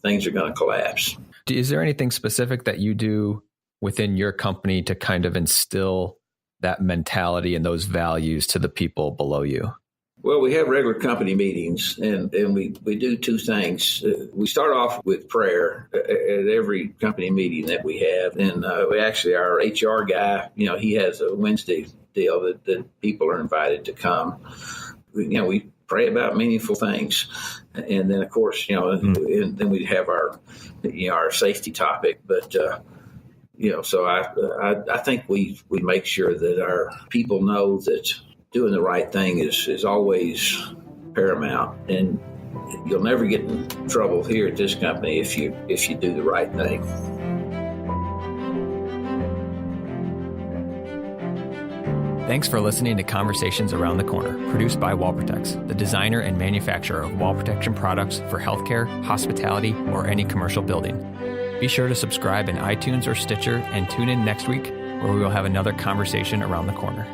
things are going to collapse. Is there anything specific that you do within your company to kind of instill that mentality and those values to the people below you? Well, we have regular company meetings, and we do two things. We start off with prayer at every company meeting that we have. And we actually, our HR guy, he has a Wednesday deal that people are invited to come. We pray about meaningful things. And then, of course, and then we have our safety topic. But, so I think we make sure that our people know that doing the right thing is always paramount, and you'll never get in trouble here at this company if you do the right thing. Thanks for listening to Conversations Around the Corner, produced by WallProtects, the designer and manufacturer of wall protection products for healthcare, hospitality, or any commercial building. Be sure to subscribe in iTunes or Stitcher and tune in next week where we will have another conversation around the corner.